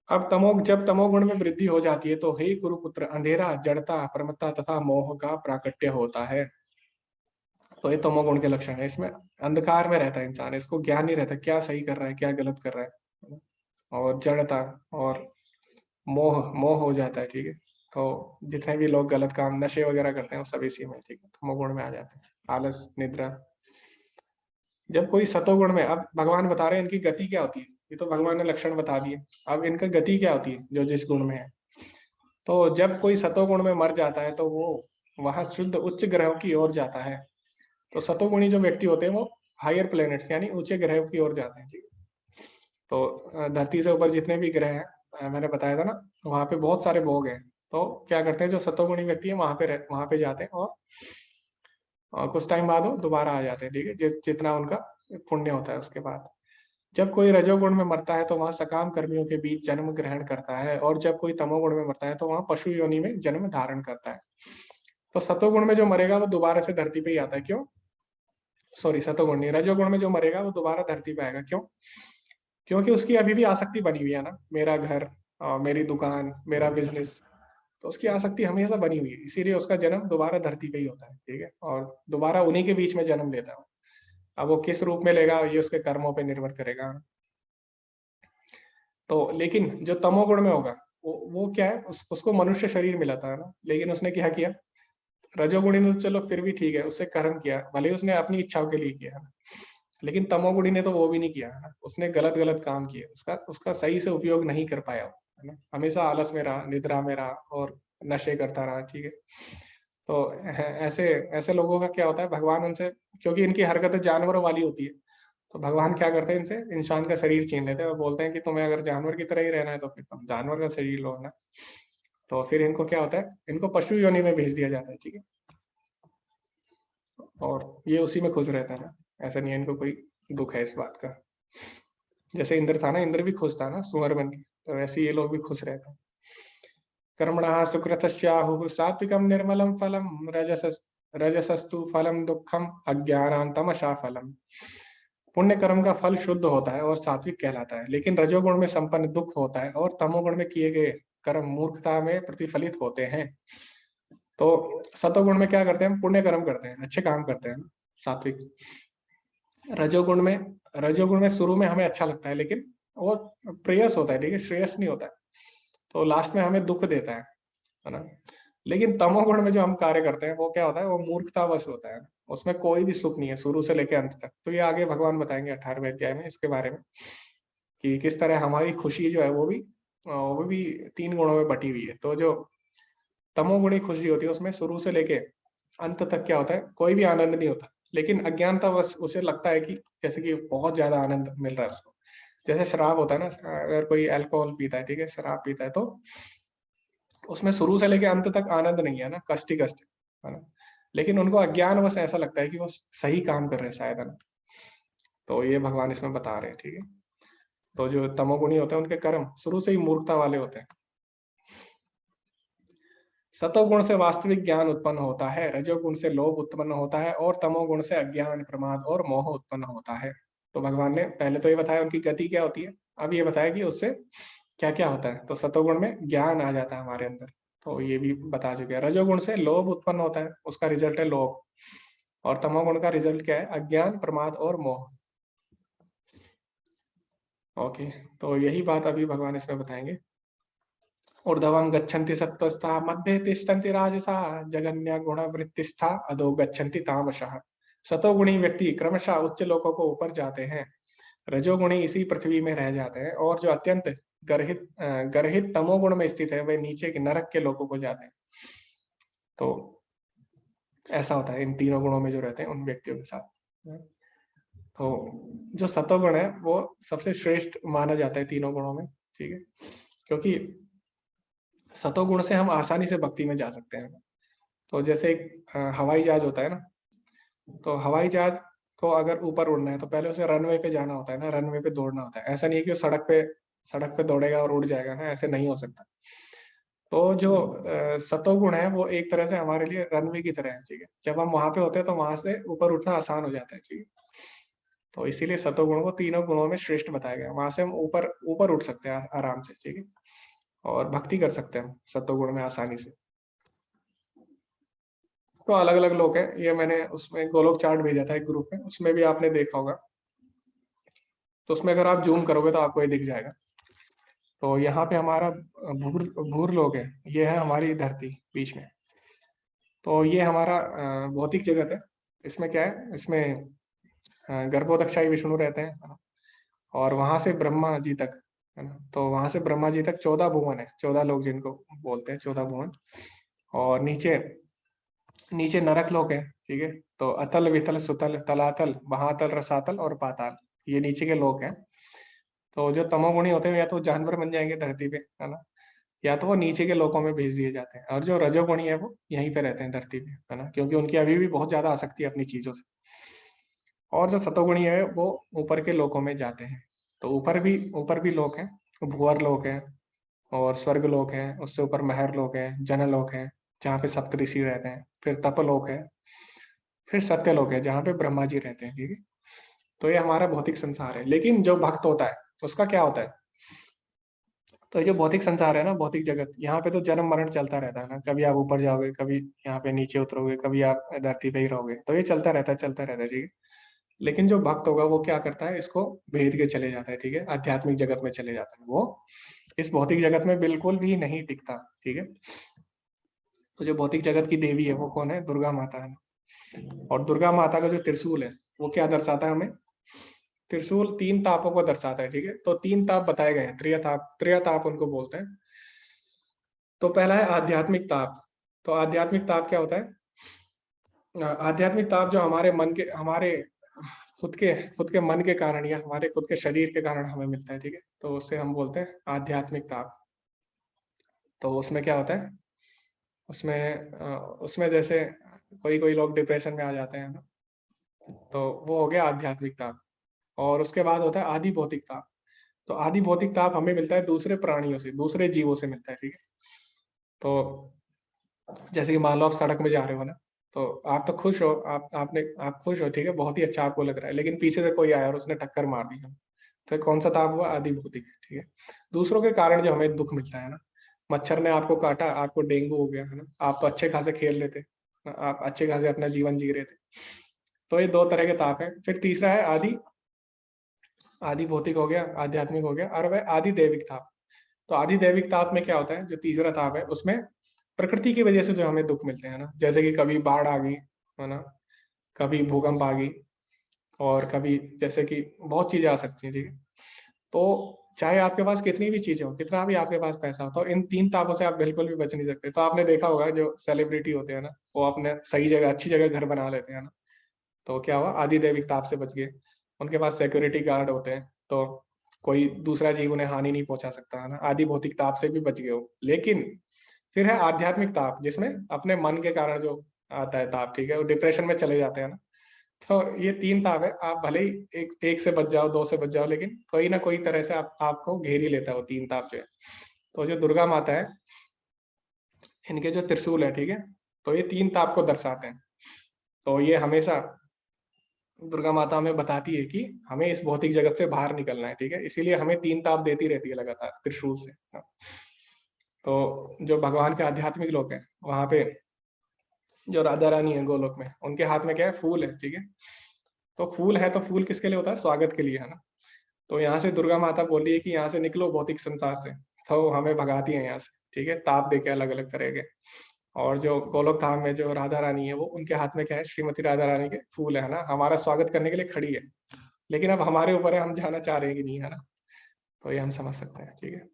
अब जब तमोगुण में वृद्धि हो जाती है तो हे कुरुपुत्र, अंधेरा, जड़ता, प्रमत्ता तथा मोह का प्राकट्य होता है। तो ये तमोगुण के लक्षण है। इसमें अंधकार में रहता है इंसान, इसको ज्ञान नहीं रहता क्या सही कर रहा है क्या गलत कर रहा है। और जड़ता और मोह मोह हो जाता है, ठीक है। तो जितने भी लोग गलत काम, नशे वगैरह करते हैं वो सब इसी में, ठीक है, तमोगुण में आ जाते हैं। आलस, निद्रा। जब कोई सतोगुण में, अब भगवान बता रहे हैं इनकी गति क्या होती है, ये तो भगवान ने लक्षण बता दिए। अब इनका गति क्या होती है जो जिस गुण में है। तो जब कोई सतोगुण में मर जाता है तो वो वहां शुद्ध उच्च ग्रहों की ओर जाता है। तो सतोगुणी जो व्यक्ति होते हैं वो हायर प्लेनेट्स यानी ऊंचे ग्रहों की ओर जाते हैं, ठीक है। तो धरती से ऊपर जितने भी ग्रह हैं, मैंने बताया था ना, वहां पे बहुत सारे भोग हैं। तो क्या करते हैं जो सतोगुणी व्यक्ति है वहां पे जाते हैं, और कुछ टाइम बाद वो दोबारा आ जाते हैं, ठीक है, जितना उनका पुण्य होता है उसके बाद। जब कोई रजोगुण में मरता है तो वह सकाम कर्मियों के बीच जन्म ग्रहण करता है, और जब कोई तमोगुण में मरता है तो वह पशु योनि में जन्म धारण करता है। तो सतोगुण में जो मरेगा वो दोबारा से धरती पे ही आता है, क्यों, सॉरी सतोगुण नहीं, रजोगुण में जो मरेगा वो दोबारा धरती पे आएगा, क्यों, क्योंकि उसकी अभी भी आसक्ति बनी हुई है ना, मेरा घर, मेरी दुकान, मेरा बिजनेस। तो उसकी आसक्ति हमेशा बनी हुई है, इसीलिए उसका जन्म दोबारा धरती पे ही होता है, ठीक है, और दोबारा उन्हीं के बीच में जन्म लेता है। अब वो किस रूप में लेगा ये उसके कर्मों पे निर्भर करेगा। तो लेकिन जो तमोगुण में होगा वो क्या है, उसको मनुष्य शरीर मिला था ना, लेकिन उसने क्या किया, रजोगुणी ने तो चलो फिर भी ठीक है, उससे कर्म किया, भले ही उसने अपनी इच्छाओं के लिए किया है ना, लेकिन तमोगुणी ने तो वो भी नहीं किया है ना, उसने गलत गलत काम किए, उसका उसका सही से उपयोग नहीं कर पाया वो, है ना, हमेशा आलस में रहा, निद्रा में रहा और नशे करता रहा, ठीक है। तो ऐसे ऐसे लोगों का क्या होता है, भगवान उनसे, क्योंकि इनकी हरकतें जानवरों वाली होती है, तो भगवान क्या करते हैं, इनसे इंसान का शरीर छीन लेते हैं और बोलते हैं कि तुम्हें अगर जानवर की तरह ही रहना है तो फिर तुम जानवर का शरीर लो ना। तो फिर इनको क्या होता है, इनको पशु योनि में भेज दिया जाता है, ठीक है, और ये उसी में खुश रहता है ना, ऐसा नहीं है इनको कोई दुख है इस बात का। जैसे इंद्र था ना, इंद्र भी खुश था ना सुअर बन के, तो वैसे ये लोग भी खुश रहते हैं। कर्मणः सुकृतस्याहुः सात्विकं निर्मलं फलं रजसस्तु फलं दुःखम अज्ञानां तमसा फलम। पुण्य कर्म का फल शुद्ध होता है और सात्विक कहलाता है, लेकिन रजोगुण में संपन्न दुख होता है और तमोगुण में किए गए कर्म मूर्खता में प्रतिफलित होते हैं। तो सतोगुण में क्या करते हैं, हम पुण्य कर्म करते हैं, अच्छे काम करते हैं, सात्विक। रजोगुण में रजोगुण में शुरू में हमें अच्छा लगता है, लेकिन वो प्रेयस होता है, ठीक है, श्रेयस नहीं होता है, तो लास्ट में हमें दुख देता है ना। लेकिन तमोगुण में जो हम कार्य करते हैं वो क्या होता है, वो मूर्खतावश होता है, उसमें कोई भी सुख नहीं है शुरू से लेकर अंत तक। तो ये आगे भगवान बताएंगे 18वें अध्याय में इसके बारे में, कि किस तरह हमारी खुशी जो है वो भी 3 गुणों में बटी हुई है। तो जो तमोगुणी खुशी होती है उसमें शुरू से लेके अंत तक क्या होता है, कोई भी आनंद नहीं होता, लेकिन अज्ञानतावश उसे लगता है कि जैसे कि बहुत ज्यादा आनंद मिल रहा है उसको। जैसे शराब होता है ना, अगर कोई अल्कोहल पीता है, ठीक है, शराब पीता है, तो उसमें शुरू से लेके अंत तक आनंद नहीं है ना, कष्ट ही कष्ट है ना, लेकिन उनको अज्ञान बस ऐसा लगता है कि वो सही काम कर रहे हैं शायद, है ना। तो ये भगवान इसमें बता रहे हैं, ठीक है। तो जो तमोगुणी होते हैं उनके कर्म शुरू से ही मूर्खता वाले होते हैं। सतोगुण से वास्तविक ज्ञान उत्पन्न होता है, रजोगुण से लोभ उत्पन्न होता है और तमोगुण से अज्ञान, प्रमाद और मोह उत्पन्न होता है। तो भगवान ने पहले तो ये बताया उनकी गति क्या होती है, अब ये बताया कि उससे क्या क्या होता है। तो सतोगुण में ज्ञान आ जाता है हमारे अंदर, तो ये भी बता चुके हैं। रजोगुण से लोभ उत्पन्न होता है, उसका रिजल्ट है लोभ, और तमोगुण का रिजल्ट क्या है, अज्ञान, प्रमाद और मोह। ओके, तो यही बात अभी भगवान इसमें बताएंगे। ऊर्ध्वं गच्छन्ति सत्त्वस्था मध्ये तिष्ठन्ति राजसाः जघन्य गुण वृत्तिस्था अधो गच्छन्ति तामसः। सतोगुणी व्यक्ति क्रमशः उच्च लोकों को ऊपर जाते हैं, रजोगुणी इसी पृथ्वी में रह जाते हैं, और जो अत्यंत गर्हित तमोगुण में स्थित है वे नीचे के नरक के लोगों को जाते हैं। तो ऐसा होता है इन तीनों गुणों में जो रहते हैं उन व्यक्तियों के साथ। तो जो सतोगुण है वो सबसे श्रेष्ठ माना जाता है तीनों गुणों में, ठीक है, क्योंकि सतोगुण से हम आसानी से भक्ति में जा सकते हैं। तो जैसे एक हवाई जहाज होता है ना, तो हवाई जहाज को अगर ऊपर उड़ना है तो पहले उसे रनवे पे जाना होता है ना, रनवे पे दौड़ना होता है। ऐसा नहीं है कि वो सड़क पे दौड़ेगा और उड़ जाएगा ना, ऐसे नहीं हो सकता। तो जो सतोगुण है वो एक तरह से हमारे लिए रनवे की तरह है, ठीक है, जब हम वहां पे होते हैं तो वहां से ऊपर उठना आसान हो जाता है, ठीक है। तो इसीलिए सतोगुण को तीनों गुणों में श्रेष्ठ बताया गया, वहां से हम ऊपर ऊपर उठ सकते हैं आराम से, ठीक है, और भक्ति कर सकते हैं हम सतोगुण में आसानी से। तो अलग अलग लोग हैं, ये मैंने उसमें गोलोक चार्ट भेजा था एक ग्रुप में, उसमें भी आपने देखा होगा। तो उसमें अगर आप जूम करोगे तो आपको ये दिख जाएगा। तो यहाँ पे हमारा भूर भूर लोग है, ये है हमारी धरती बीच में। तो ये हमारा भौतिक जगत है। इसमें क्या है, इसमें गर्भोदक्षाई विष्णु रहते हैं, और वहां से ब्रह्मा जी तक, है ना, तो वहां से ब्रह्मा जी तक 14 भुवन है, 14 लोग जिनको बोलते हैं 14 भुवन। और नीचे नीचे नरक लोक है, ठीक है। तो अतल, वितल, सुतल, तलातल, महातल, रसातल और पाताल, ये नीचे के लोक हैं। तो जो तमोगुणी होते हैं या तो जानवर बन जाएंगे धरती पे, है ना, या तो वो नीचे के लोकों में भेज दिए जाते हैं, और जो रजोगुणी है वो यहीं पे रहते हैं धरती पे, है ना, क्योंकि उनकी अभी भी बहुत ज्यादा आसक्ति है अपनी चीजों से। और जो सतोगुणी है वो ऊपर के लोकों में जाते हैं। तो ऊपर भी लोक हैं, भूअर लोक है, और स्वर्ग लोक है, उससे ऊपर महर लोक है, जनलोक है, जहाँ पे सप्तऋषि रहते हैं, फिर तपलोक है, फिर सत्यलोक है जहाँ पे ब्रह्मा जी रहते हैं, ठीक है। तो ये हमारा भौतिक संसार है। लेकिन जो भक्त होता है उसका क्या होता है, तो ये जो भौतिक संसार है ना, भौतिक जगत, यहाँ पे तो जन्म मरण चलता रहता है ना, कभी आप ऊपर जाओगे, कभी यहाँ पे नीचे उतरोगे, कभी आप धरती पे ही रहोगे, तो ये चलता रहता है, चलता रहता है, ठीक है। लेकिन जो भक्त होगा वो क्या करता है, इसको भेद के चले जाता है, ठीक है, आध्यात्मिक जगत में चले जाता है, वो इस भौतिक जगत में बिल्कुल भी नहीं टिकता, ठीक है। तो जो भौतिक जगत की देवी है वो कौन है? दुर्गा माता है। और दुर्गा माता का जो त्रिशूल है वो क्या दर्शाता है हमें? त्रिशूल 3 तापों को दर्शाता है, ठीक है। तो 3 ताप बताए गए हैं, त्रियताप उनको बोलते हैं। तो पहला है आध्यात्मिक ताप। तो आध्यात्मिक ताप क्या होता है? आध्यात्मिक ताप जो हमारे खुद के मन के कारण या हमारे खुद के शरीर के कारण हमें मिलता है, ठीक है। तो उससे हम बोलते हैं आध्यात्मिक ताप। तो उसमें क्या होता है? उसमें जैसे कोई कोई लोग डिप्रेशन में आ जाते हैं ना, तो वो हो गया आध्यात्मिक ताप। और उसके बाद होता है आदि भौतिक ताप। तो आदि भौतिक ताप हमें मिलता है दूसरे प्राणियों से, दूसरे जीवों से मिलता है, ठीक है। तो जैसे कि मान लो आप सड़क में जा रहे हो ना, तो आप तो खुश हो, आप खुश हो, ठीक है, बहुत ही अच्छा आपको लग रहा है, लेकिन पीछे से कोई आया और उसने टक्कर मार दी, तो ये कौन सा ताप हुआ? आदि भौतिक, ठीक है। दूसरों के कारण जो हमें दुख मिलता है ना, मच्छर ने आपको काटा, आपको डेंगू हो गया है ना, आप तो अच्छे खासे खेल रहे थे, आप अच्छे खासे अपना जीवन जी रहे थे। तो ये 2 तरह के ताप है। फिर तीसरा है आदि आदि भौतिक हो गया, आध्यात्मिक हो गया, और वह आदि दैविक ताप। तो आदि दैविक ताप में क्या होता है? जो तीसरा ताप है उसमें प्रकृति की वजह से जो हमें दुख मिलते हैं ना, जैसे कि कभी बाढ़ आ गई है ना, कभी भूकंप आ गई, और कभी जैसे कि बहुत चीजें आ सकती हैं, ठीक है। तो चाहे आपके पास कितनी भी चीजें हो, कितना भी आपके पास पैसा हो, तो इन 3 तापों से आप बिल्कुल भी बच नहीं सकते। तो आपने देखा होगा जो सेलिब्रिटी होते हैं ना, वो अपने सही जगह, अच्छी जगह घर बना लेते हैं ना, तो क्या हुआ? आदि दैविक ताप से बच गए। उनके पास सिक्योरिटी गार्ड होते हैं, तो कोई दूसरा जीव उन्हें हानि नहीं पहुंचा सकता है ना, आदि भौतिक ताप से भी बच गए हो। लेकिन फिर है आध्यात्मिक ताप, जिसमें अपने मन के कारण जो आता है ताप, ठीक है, वो डिप्रेशन में चले जाते हैं ना। तो ये 3 ताप है, आप भले ही एक से बच जाओ, 2 से बच जाओ, लेकिन कोई ना कोई तरह से आपको घेर ही लेता है वो 3 ताप जो है। तो जो दुर्गा माता है, इनके जो त्रिशूल है, ठीक है, तो ये 3 ताप को दर्शाते हैं। तो ये हमेशा दुर्गा माता हमें बताती है कि हमें इस भौतिक जगत से बाहर निकलना है, ठीक है, इसीलिए हमें 3 ताप देती रहती है लगातार त्रिशूल से। तो जो भगवान के आध्यात्मिक लोग हैं, वहां पे जो राधा रानी है गोलोक में, उनके हाथ में क्या है? फूल है, ठीक है। तो फूल है, तो फूल किसके लिए होता है? स्वागत के लिए, है ना। तो यहाँ से दुर्गा माता बोल रही है कि यहाँ से निकलो भौतिक संसार से, तो हमें भगाती है यहाँ से, ठीक है, ताप दे के अलग अलग तरह के। और जो गोलोक धाम में जो राधा रानी है, वो उनके हाथ में क्या है? श्रीमती राधा रानी के फूल है ना, हमारा स्वागत करने के लिए खड़ी है। लेकिन अब हमारे ऊपर है, हम जाना चाह रहे हैं कि नहीं, है ना। तो ये हम समझ सकते हैं, ठीक है।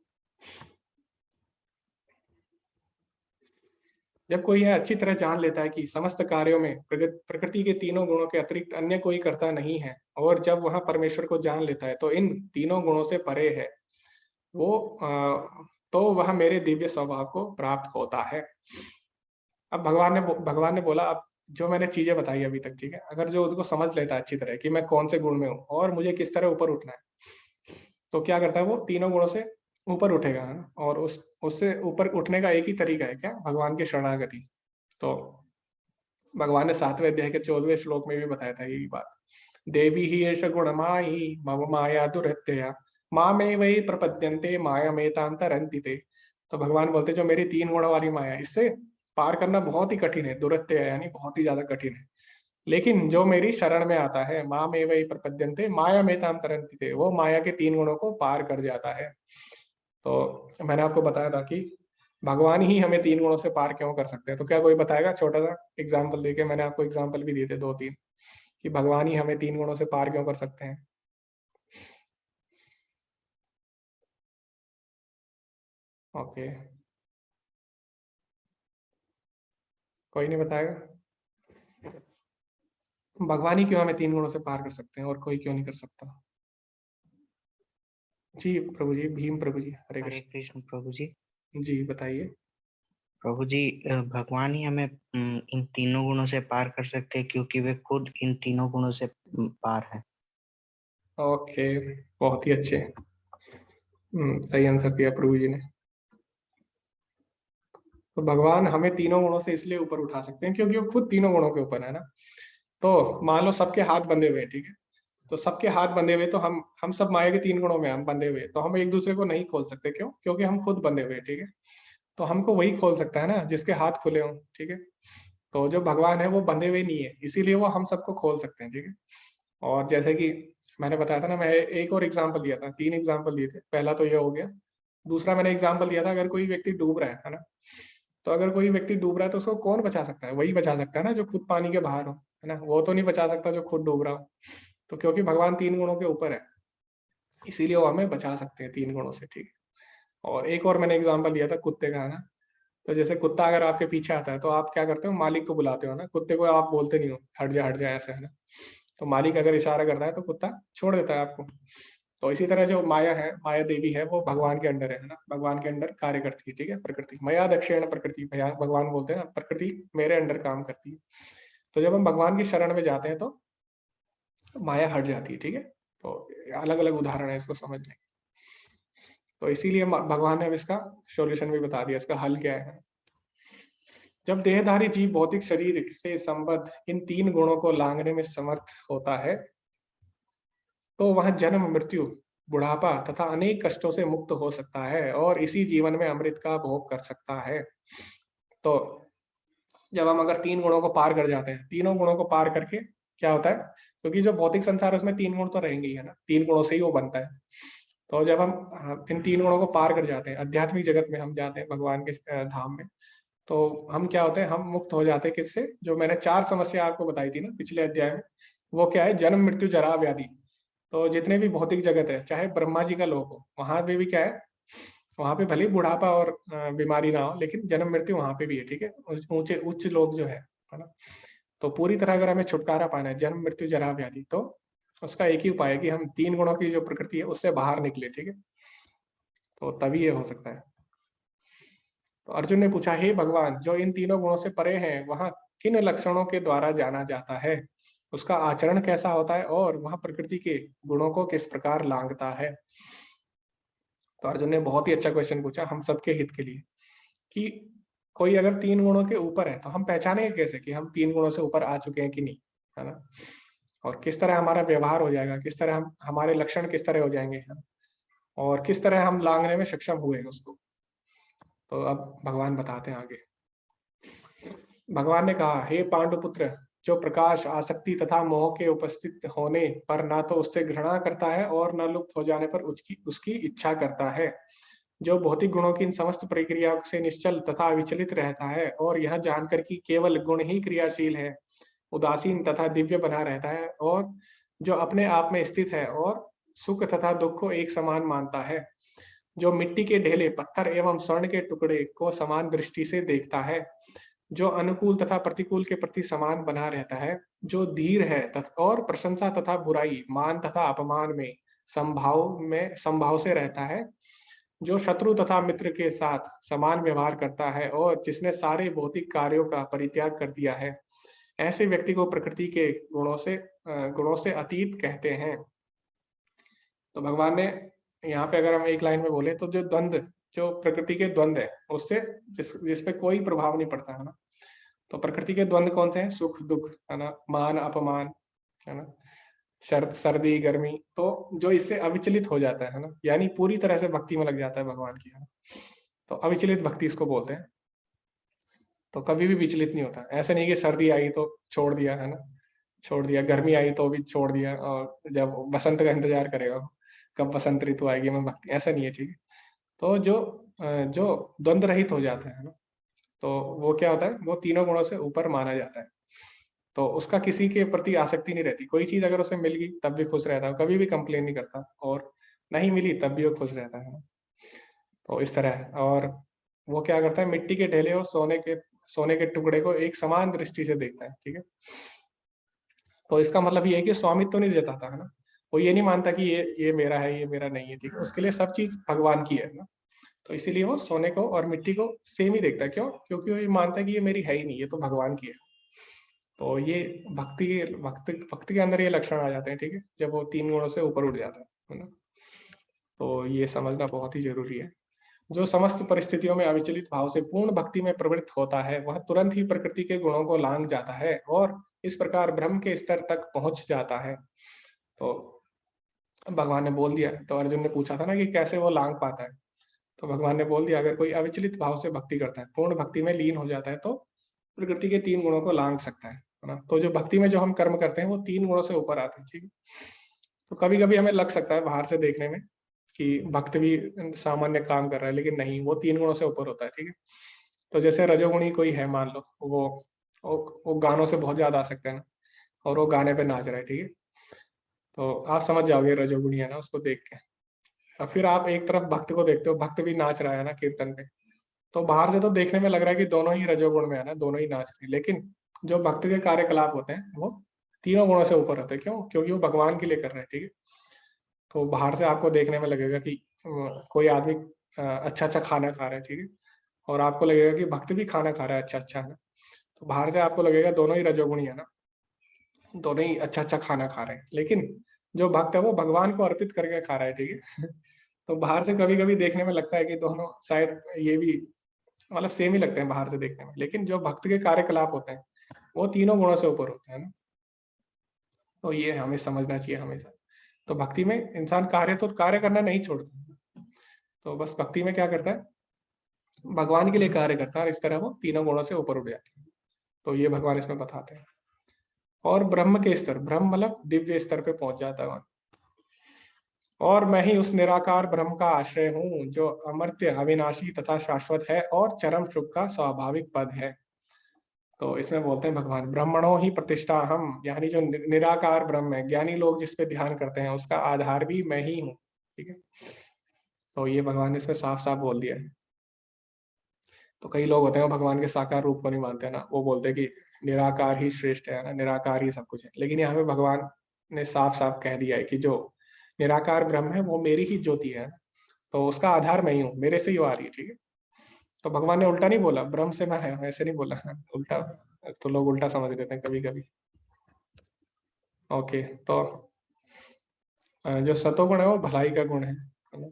जब कोई यह अच्छी तरह जान लेता है कि समस्त कार्यों में प्रकृति के तीनों गुणों के अतिरिक्त अन्य कोई करता नहीं है, और जब वह परमेश्वर को जान लेता है तो इन तीनों गुणों से परे है, वो तो वह मेरे दिव्य स्वभाव को प्राप्त होता है। अब भगवान ने बोला, अब जो मैंने चीजें बताई अभी तक, ठीक है, अगर जो उसको समझ लेता है अच्छी तरह कि मैं कौन से गुण में हूँ और मुझे किस तरह ऊपर उठना है, तो क्या करता है? वो तीनों गुणों से ऊपर उठेगा, है ना। और उससे ऊपर उठने का एक ही तरीका है, क्या? भगवान की शरणागति। तो भगवान ने 7वें अध्याय के 14वें श्लोक में भी बताया था यही बात। देवी ही एष गुणमायी मम माया दुरत्यया मामे वही प्रपद्यन्ते माया मेताम तरन्ति ते। तो भगवान बोलते जो मेरी 3 गुणों वाली माया, इससे पार करना बहुत ही कठिन है, दुरत्य यानी बहुत ही ज्यादा कठिन है। लेकिन जो मेरी शरण में आता है, माँ में वही प्रपद्यन्ते माया मेताम तरन्ति ते, वो माया के 3 गुणों को पार कर जाता है। तो मैंने आपको बताया था कि भगवान ही हमें 3 गुणों से पार क्यों कर सकते हैं। तो क्या कोई बताएगा? छोटा सा एग्जाम्पल देके, मैंने आपको एग्जाम्पल भी दिए थे 2-3, कि भगवान ही हमें 3 गुणों से पार क्यों कर सकते हैं। ओके, कोई नहीं बताएगा? भगवान ही क्यों हमें 3 गुणों से पार कर सकते हैं और कोई क्यों नहीं कर सकता? जी प्रभु जी, भीम प्रभु जी, हरे हरे कृष्ण। कृष्ण प्रभु जी। जी बताइए। प्रभु जी, भगवान ही हमें इन तीनों गुणों से पार कर सकते हैं, क्योंकि वे खुद इन तीनों गुणों से पार है। ओके, बहुत ही अच्छे, सही आंसर दिया प्रभु जी ने। तो भगवान हमें तीनों गुणों से इसलिए ऊपर उठा सकते हैं क्योंकि वो खुद तीनों गुणों के ऊपर है ना। तो मान लो सबके हाथ बंधे हुए हैं, ठीक है, तो सबके हाथ बंधे हुए, तो हम सब माया के 3 गुणों में हम बंधे हुए, तो हम एक दूसरे को नहीं खोल सकते। क्यों? क्योंकि हम खुद बंधे हुए हैं, ठीक है। तो हमको वही खोल सकता है ना जिसके हाथ खुले हों, ठीक है। तो जो भगवान है वो बंधे हुए नहीं है, इसीलिए वो हम सबको खोल सकते हैं, ठीक है। और जैसे कि मैंने बताया था ना, मैं एक और एग्जाम्पल दिया था, 3 एग्जाम्पल दिए थे, पहला तो ये हो गया। दूसरा मैंने एग्जाम्पल दिया था, अगर कोई व्यक्ति डूब रहा है ना, तो अगर कोई व्यक्ति डूब रहा है तो उसको कौन बचा सकता है? वही बचा सकता है ना जो खुद पानी के बाहर हो, है ना? वो तो नहीं बचा सकता जो खुद डूब रहा हो। तो क्योंकि भगवान 3 गुणों के ऊपर है, इसीलिए वो हमें बचा सकते हैं 3 गुणों से, ठीक है। और एक और मैंने एग्जांपल दिया था कुत्ते का, है ना? तो जैसे कुत्ता अगर आपके पीछे आता है तो आप क्या करते हो? मालिक को बुलाते हो ना, कुत्ते को आप बोलते नहीं हो हट जा ऐसे, है ना? तो मालिक अगर इशारा करता है तो कुत्ता छोड़ देता है आपको। तो इसी तरह जो माया है, माया देवी है, वो भगवान के अंडर है ना? भगवान के अंडर कार्य करती है, ठीक है? प्रकृति मया दक्षिण प्रकृति, भगवान बोलते हैं ना, प्रकृति मेरे अंडर काम करती है। तो जब हम भगवान की शरण में जाते हैं तो माया हट जाती है, ठीक है? तो अलग अलग उदाहरण है इसको समझने के। तो इसीलिए भगवान ने अब इसका सॉल्यूशन भी बता दिया, इसका हल क्या है। जब देहधारी जीव भौतिक शरीर से संबद्ध इन 3 गुणों को लांघने में समर्थ होता है तो वह जन्म मृत्यु बुढ़ापा तथा अनेक कष्टों से मुक्त हो सकता है और इसी जीवन में अमृत का भोग कर सकता है। तो जब हम अगर 3 गुणों को पार कर जाते हैं, तीनों गुणों को पार करके क्या होता है, क्योंकि जो भौतिक संसार है उसमें 3 गुण तो रहेंगे ही, है ना? 3 गुणों से ही वो बनता है। तो जब हम इन 3 गुणों को पार कर जाते हैं, आध्यात्मिक जगत में हम जाते हैं, भगवान के धाम में, तो हम क्या होते हैं, हम मुक्त हो जाते हैं किससे? जो मैंने 4 समस्या आपको बताई थी ना पिछले अध्याय में, वो क्या है? जन्म मृत्यु जरा व्याधि। तो जितने भी भौतिक जगत है, चाहे ब्रह्मा जी का लोक हो, वहां पे भी क्या है, वहां पे भले ही बुढ़ापा और बीमारी ना हो, लेकिन जन्म मृत्यु वहां पे भी है, ठीक है? ऊंचे उच्च लोग जो है ना? तो पूरी तरह अगर हमें छुटकारा पाना है जन्म मृत्यु जरा व्याधि, तो उसका एक ही उपाय है कि हम 3 गुणों की जो प्रकृति है उससे बाहर निकले, ठीक है? तो तभी ये हो सकता है। तो अर्जुन ने पूछा, हे भगवान, जो इन तीनों गुणों से परे हैं वहां किन लक्षणों के द्वारा जाना जाता है? उसका आचरण कैसा होता है और वह प्रकृति के गुणों को किस प्रकार लांघता है? तो अर्जुन ने बहुत ही अच्छा क्वेश्चन पूछा हम सबके हित के लिए, कि कोई अगर 3 गुणों के ऊपर है तो हम पहचानेंगे कैसे कि हम 3 गुणों से ऊपर आ चुके हैं कि नहीं, है ना? और किस तरह हमारा व्यवहार हो जाएगा, किस तरह हम हमारे लक्षण किस तरह हो जाएंगे, है ना? और किस तरह हम लांघने में सक्षम हुए हैं उसको। तो अब भगवान बताते हैं आगे। भगवान ने कहा, हे पांडुपुत्र, जो प्रकाश आसक्ति तथा मोह के उपस्थित होने पर ना तो उससे घृणा करता है और न लुप्त हो जाने पर उसकी इच्छा करता है, जो भौतिक गुणों की इन समस्त प्रक्रियाओं से निश्चल तथा विचलित रहता है और यह जानकर कि केवल गुण ही क्रियाशील है, उदासीन तथा दिव्य बना रहता है, और जो अपने आप में स्थित है और सुख तथा दुख को एक समान मानता है, जो मिट्टी के ढेले पत्थर एवं स्वर्ण के टुकड़े को समान दृष्टि से देखता है, जो अनुकूल तथा प्रतिकूल के प्रति समान बना रहता है, जो धीर है और प्रशंसा तथा बुराई, मान तथा अपमान में संभाव से रहता है, जो शत्रु तथा मित्र के साथ समान व्यवहार करता है और जिसने सारे भौतिक कार्यों का परित्याग कर दिया है, ऐसे व्यक्ति को प्रकृति के गुणों से अतीत कहते हैं। तो भगवान ने यहाँ पे अगर हम एक लाइन में बोले तो जो प्रकृति के द्वंद्व है उससे जिस पे कोई प्रभाव नहीं पड़ता, है ना? तो प्रकृति के द्वंद्व कौन से हैं? सुख दुख, है ना? मान अपमान, है ना? सर्दी गर्मी। तो जो इससे अविचलित हो जाता है ना, यानी पूरी तरह से भक्ति में लग जाता है भगवान की, है ना? तो अविचलित भक्ति इसको बोलते हैं। तो कभी भी विचलित नहीं होता, ऐसा नहीं कि सर्दी आई तो छोड़ दिया, है ना? छोड़ दिया, गर्मी आई तो भी छोड़ दिया, और जब बसंत का इंतजार करेगा कब बसंत ऋतु आएगी मैं भक्ति, ऐसा नहीं है, ठीक है? तो जो द्वंद्व रहित हो जाता है ना, तो वो क्या होता है, वो तीनों गुणों से ऊपर माना जाता है। तो उसका किसी के प्रति आसक्ति नहीं रहती, कोई चीज अगर उसे मिल गई तब भी खुश रहता है, कभी भी कंप्लेन नहीं करता, और नहीं मिली तब भी वो खुश रहता है ना? तो इस तरह है। और वो क्या करता है, मिट्टी के ढेले और सोने के टुकड़े को एक समान दृष्टि से देखता है, ठीक है? तो इसका मतलब ये है कि स्वामित्व तो नहीं जताता, है ना? वो ये नहीं मानता कि ये मेरा है, ये मेरा नहीं है, ठीक है? उसके लिए सब चीज भगवान की है ना? तो इसीलिए वो सोने को और मिट्टी को सेम ही देखता है। क्यों? क्योंकि वो ये मानता है कि ये मेरी है ही नहीं, ये तो भगवान की है। तो ये भक्ति के अंदर ये लक्षण आ जाते हैं, ठीक है? जब वो 3 गुणों से ऊपर उठ जाता है ना? तो ये समझना बहुत ही जरूरी है। जो समस्त परिस्थितियों में अविचलित भाव से पूर्ण भक्ति में प्रवृत्त होता है, वह तुरंत ही प्रकृति के गुणों को लांघ जाता है और इस प्रकार ब्रह्म के स्तर तक पहुंच जाता है। तो भगवान ने बोल दिया। तो अर्जुन ने पूछा था ना कि कैसे वो लांघ पाता है, तो भगवान ने बोल दिया, अगर कोई अविचलित भाव से भक्ति करता है, पूर्ण भक्ति में लीन हो जाता है, तो प्रकृति के 3 गुणों को लांघ सकता है ना? तो जो भक्ति में जो हम कर्म करते हैं वो 3 गुणों से ऊपर आते हैं, ठीक है? तो कभी कभी हमें लग सकता है बाहर से देखने में कि भक्त भी सामान्य काम कर रहा है, लेकिन नहीं, वो 3 गुणों से ऊपर होता है, ठीक है? तो जैसे रजोगुणी कोई है, मान लो वो गानों से बहुत ज्यादा आसक्त है ना, और वो गाने पे नाच रहा है, ठीक है, तो आप समझ जाओगे रजोगुणी है ना उसको देख के। और फिर आप एक तरफ भक्त को देखते हो, भक्त भी नाच रहा है ना कीर्तन पे, तो बाहर से तो देखने में लग रहा है कि दोनों ही रजोगुण में है ना, दोनों ही नाच रहे हैं, लेकिन जो भक्त के कार्यकलाप होते हैं वो तीनों गुणों से ऊपर होते हैं। क्यों? क्योंकि वो भगवान के लिए कर रहे हैं, ठीक है। तो बाहर से आपको देखने में लगेगा कि कोई आदमी अच्छा अच्छा खाना खा रहा है, ठीक है, और आपको लगेगा कि भक्त भी खाना खा रहा है अच्छा अच्छा है ना, तो बाहर से आपको लगेगा दोनों ही रजोगुणी है ना, दोनों ही अच्छा अच्छा खाना खा रहे हैं, लेकिन जो भक्त है वो भगवान को अर्पित करके खा रहा है, ठीक है। तो बाहर से कभी कभी देखने में लगता है कि दोनों शायद ये भी मतलब सेम ही लगते हैं बाहर से देखने में, लेकिन जो भक्त के कार्यकलाप होते हैं वो तीनों गुणों से ऊपर होते हैं ना। तो ये हमें समझना चाहिए हमेशा। तो भक्ति में इंसान कार्य करना नहीं छोड़ता, तो बस भक्ति में क्या करता है, भगवान के लिए कार्य करता है, और इस तरह वो तीनों गुणों से ऊपर उठ जाता है। तो ये भगवान इसमें बताते हैं। और ब्रह्म के स्तर, ब्रह्म मतलब दिव्य स्तर पे पहुंच जाता है वहां। और मैं ही उस निराकार ब्रह्म का आश्रय हूँ जो अमर्त्य, अविनाशी तथा शाश्वत है और चरम सुख का स्वाभाविक पद है। तो इसमें बोलते हैं भगवान, ब्रह्मणों ही प्रतिष्ठा हम, यानी जो निराकार ब्रह्म है, ज्ञानी लोग जिस पे ध्यान करते हैं उसका आधार भी मैं ही हूँ, ठीक है। तो ये भगवान ने इसमें साफ साफ बोल दिया है। तो कई लोग होते हैं वो भगवान के साकार रूप को नहीं मानते हैं ना, वो बोलते हैं कि निराकार ही श्रेष्ठ है ना, निराकार ही सब कुछ है, लेकिन यहाँ पे भगवान ने साफ साफ कह दिया है कि जो निराकार ब्रह्म है वो मेरी ही ज्योति है, तो उसका आधार मैं ही हूँ, मेरे से ही वो आ रही है, ठीक है। तो भगवान ने उल्टा नहीं बोला ब्रह्म से मैं है, ऐसे नहीं बोला, उल्टा। तो लोग उल्टा समझ लेते हैं कभी कभी। ओके, तो जो सतोगुण है वो भलाई का गुण है ना?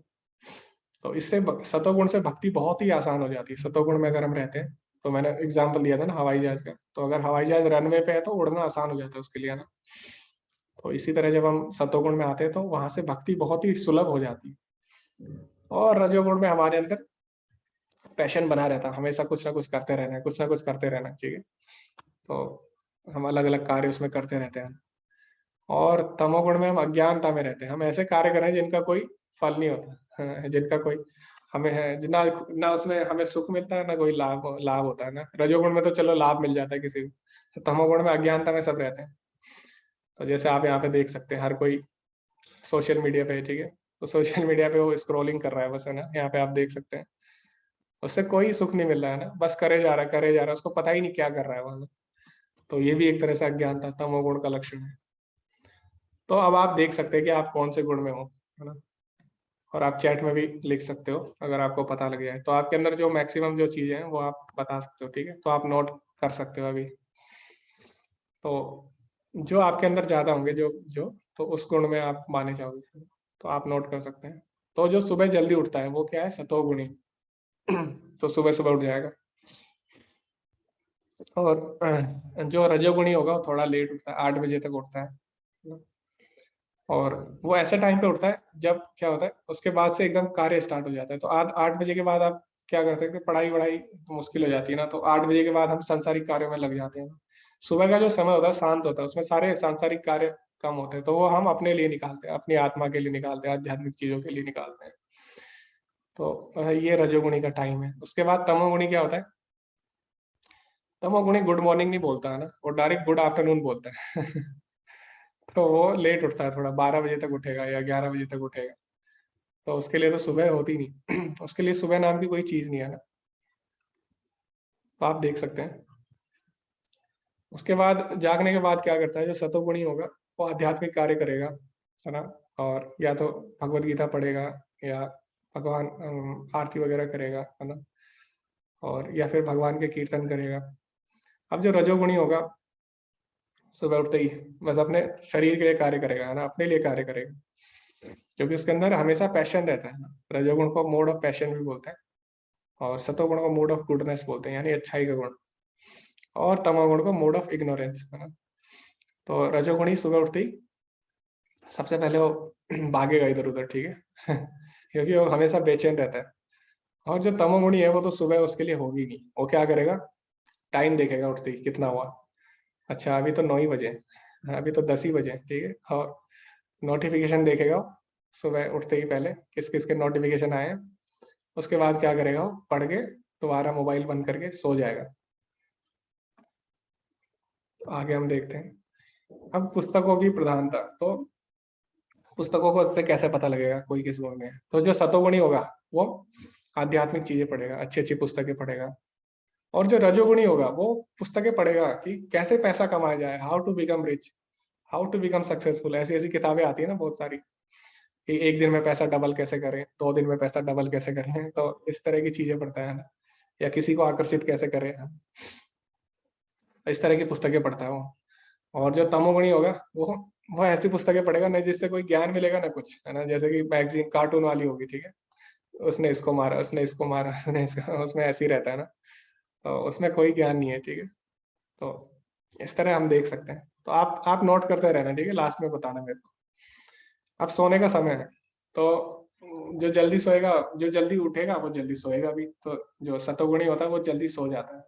तो इससे सतोगुण से भक्ति बहुत ही आसान हो जाती है। सतोगुण में अगर हम रहते हैं, तो मैंने एग्जाम्पल दिया था ना हवाई जहाज का, तो अगर हवाई जहाज रनवे पे है तो उड़ना आसान हो जाता है उसके लिए ना। तो इसी तरह जब हम सतोगुण में आते हैं तो वहां से भक्ति बहुत ही सुलभ हो जाती है। और रजोगुण में हमारे अंदर पैशन बना रहता है, हमेशा कुछ ना कुछ करते रहना है, कुछ ना कुछ करते रहना है, ठीक है। तो हम अलग अलग कार्य उसमें करते रहते हैं। और तमोगुण में हम अज्ञानता में रहते हैं, हम ऐसे कार्य करें जिनका कोई फल नहीं होता, जिनका कोई हमें है ना, ना उसमें हमें सुख मिलता है ना कोई लाभ लाभ होता है ना। रजोगुण में तो चलो लाभ मिल जाता है किसी को, तमोगुण में अज्ञानता में सब रहते हैं। तो जैसे आप यहाँ पे देख सकते हैं, हर कोई सोशल मीडिया पे है, ठीक है, तो सोशल मीडिया पे वो स्क्रॉलिंग कर रहा है बस, है ना, यहाँ पे आप देख सकते हैं, उससे कोई सुख नहीं मिल रहा है ना, बस करे जा रहा है करे जा रहा है, उसको पता ही नहीं क्या कर रहा है वहां। तो ये भी एक तरह से अज्ञानता, तमोगुण का लक्षण है। तो अब आप देख सकते हैं कि आप कौन से गुण में हो, है ना। और आप चैट में भी लिख सकते हो अगर आपको पता लग जाए, तो आपके अंदर जो मैक्सिमम जो चीजें हैं वो आप बता सकते हो, ठीक है, तो आप नोट कर सकते हो अभी। तो जो आपके अंदर ज्यादा होंगे जो जो तो उस गुण में आप माने जाओगे, तो आप नोट कर सकते हैं। तो जो सुबह जल्दी उठता है वो क्या है, सतोगुणी। तो सुबह सुबह उठ जाएगा। और जो रजोगुणी होगा वो थोड़ा लेट उठता है, 8 बजे तक उठता है। और वो ऐसे टाइम पे उठता है जब क्या होता है, उसके बाद से एकदम कार्य स्टार्ट हो जाता है। तो 8 बजे के बाद आप क्या कर सकते हैं, पढ़ाई वढ़ाई मुश्किल हो जाती है ना, तो 8 बजे के बाद हम सांसारिक कार्यों में लग जाते हैं। सुबह का जो समय होता है शांत होता है, उसमें सारे सांसारिक कार्य कम होते हैं, तो वो हम अपने लिए निकालते हैं, अपनी आत्मा के लिए निकालते हैं, आध्यात्मिक चीजों के लिए निकालते हैं। तो ये रजोगुणी का टाइम है। उसके बाद तमोगुणी क्या होता है, तमोगुणी गुड मॉर्निंग नहीं बोलता है ना, वो डायरेक्ट गुड आफ्टरनून बोलता है। तो वो लेट उठता है थोड़ा, 12 बजे तक उठेगा या 11 बजे तक उठेगा। तो उसके लिए तो सुबह होती नहीं। उसके लिए सुबह नाम की कोई चीज नहीं है ना। तो आप देख सकते हैं। उसके बाद जागने के बाद क्या करता है, जो सतोगुणी होगा वो आध्यात्मिक कार्य करेगा, है ना। और या तो भगवत गीता पढ़ेगा, या भगवान आरती वगैरह करेगा, है ना, और या फिर भगवान के कीर्तन करेगा। अब जो रजोगुणी होगा, सुबह उठते ही बस अपने शरीर के लिए कार्य करेगा, है ना, अपने लिए कार्य करेगा, क्योंकि उसके अंदर हमेशा पैशन रहता है ना। रजोगुण को मोड ऑफ पैशन भी बोलते हैं, और सतोगुण को मूड ऑफ गुडनेस बोलते हैं, यानी अच्छाई का गुण। और तमोगुण को मूड ऑफ इग्नोरेंस, है ना। तो रजोगुणी सुबह उठते ही सबसे पहले वो भागेगा इधर उधर, ठीक है। क्योंकि वो हमेशा बेचैन रहता है। और जो तमोगुणी है वो तो सुबह उसके लिए होगी नहीं, वो क्या करेगा, टाइम देखेगा उठते ही कितना हुआ, अच्छा अभी तो 9 ही बजे, अभी तो 10 ही बजे, ठीक है। और नोटिफिकेशन देखेगा सुबह उठते ही पहले किस किस के नोटिफिकेशन आए हैं। उसके बाद क्या करेगा, वो पढ़ के दोबारा मोबाइल बंद करके सो जाएगा। तो आगे हम देखते हैं अब पुस्तकों की प्रधानता। तो पुस्तकों को उससे कैसे पता लगेगा कोई किस गुण में है? तो जो सतोगुणी होगा वो आध्यात्मिक चीजें पढ़ेगा, अच्छी अच्छी पुस्तकें पढ़ेगा। और जो रजोगुणी होगा वो पुस्तकें पढ़ेगा कि कैसे पैसा कमाया जाए, how to become rich, how to become successful. ऐसी ऐसी किताबें आती है ना बहुत सारी, कि एक दिन में पैसा डबल कैसे करें, 2 दिन में पैसा डबल कैसे करें। तो इस तरह की चीजें पढ़ता है ना, या किसी को आकर्षित कैसे करें, इस तरह की पुस्तकें पढ़ता है वो। और जो तमोगुणी होगा वो ऐसी पुस्तकें पढ़ेगा ना जिससे कोई ज्ञान मिलेगा ना कुछ, है ना, जैसे कि मैगजीन कार्टून वाली होगी, ठीक है, उसने इसको मारा, उसने इसको मारा, उसने इसको, उसमें ऐसे ही रहता है ना, तो उसमें कोई ज्ञान नहीं है, ठीक है। तो इस तरह हम देख सकते हैं। तो आप नोट करते रहना, ठीक है, लास्ट में बताना मेरे को। अब सोने का समय है, तो जो जल्दी सोएगा, जो जल्दी उठेगा वो जल्दी सोएगा भी। तो जो सतोगुणी होता है वो जल्दी सो जाता है,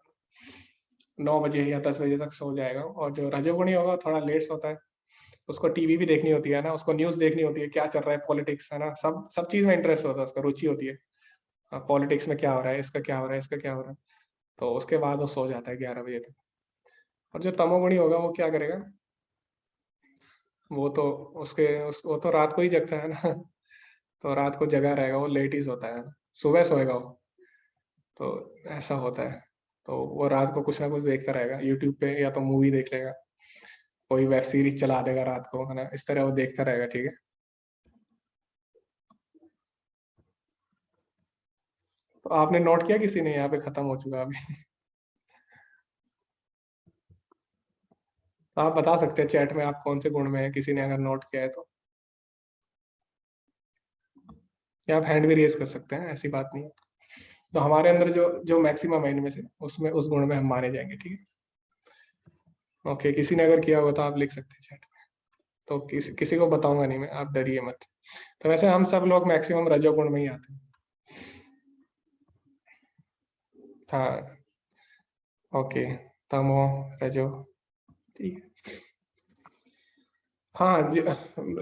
9 बजे या 10 बजे तक सो जाएगा। और जो रजोगुणी होगा थोड़ा लेट सोता है, उसको टीवी भी देखनी होती है ना, उसको न्यूज देखनी होती है, क्या चल रहा है, पॉलिटिक्स, है ना, सब सब चीज में इंटरेस्ट होता है, उसका रुचि होती है, पॉलिटिक्स में क्या हो रहा है, इसका क्या हो रहा है, इसका क्या हो रहा है। तो उसके बाद वो सो जाता है 11 बजे तक। और जो तमोगुणी होगा वो क्या करेगा, वो तो वो तो रात को ही जगता है ना, तो रात को जगा रहेगा, वो लेट ही सोता है, सुबह सोएगा वो। तो ऐसा होता है। तो वो रात को कुछ ना कुछ देखता रहेगा यूट्यूब पे, या तो मूवी देख लेगा, कोई वेब सीरीज चला देगा रात को, है ना, इस तरह वो देखता रहेगा, ठीक है। तो आपने नोट किया किसी ने? यहाँ पे खत्म हो चुका अभी। तो आप बता सकते हैं चैट में आप कौन से गुण में है, किसी ने अगर नोट किया है तो। या आप हैंड भी रेज कर सकते हैं, ऐसी बात नहीं है। तो हमारे अंदर जो जो मैक्सिमम है इनमें से, उसमें उस गुण में हम माने जाएंगे, ठीक है। ओके, किसी ने अगर किया होगा तो आप लिख सकते हैं चैट में। तो किसी को बताऊंगा नहीं मैं, आप डरिए मत। तो वैसे हम सब लोग मैक्सिमम रजोगुण में ही आते हैं। हाँ, ओके, तमो, रजो, ठीक है। हाँ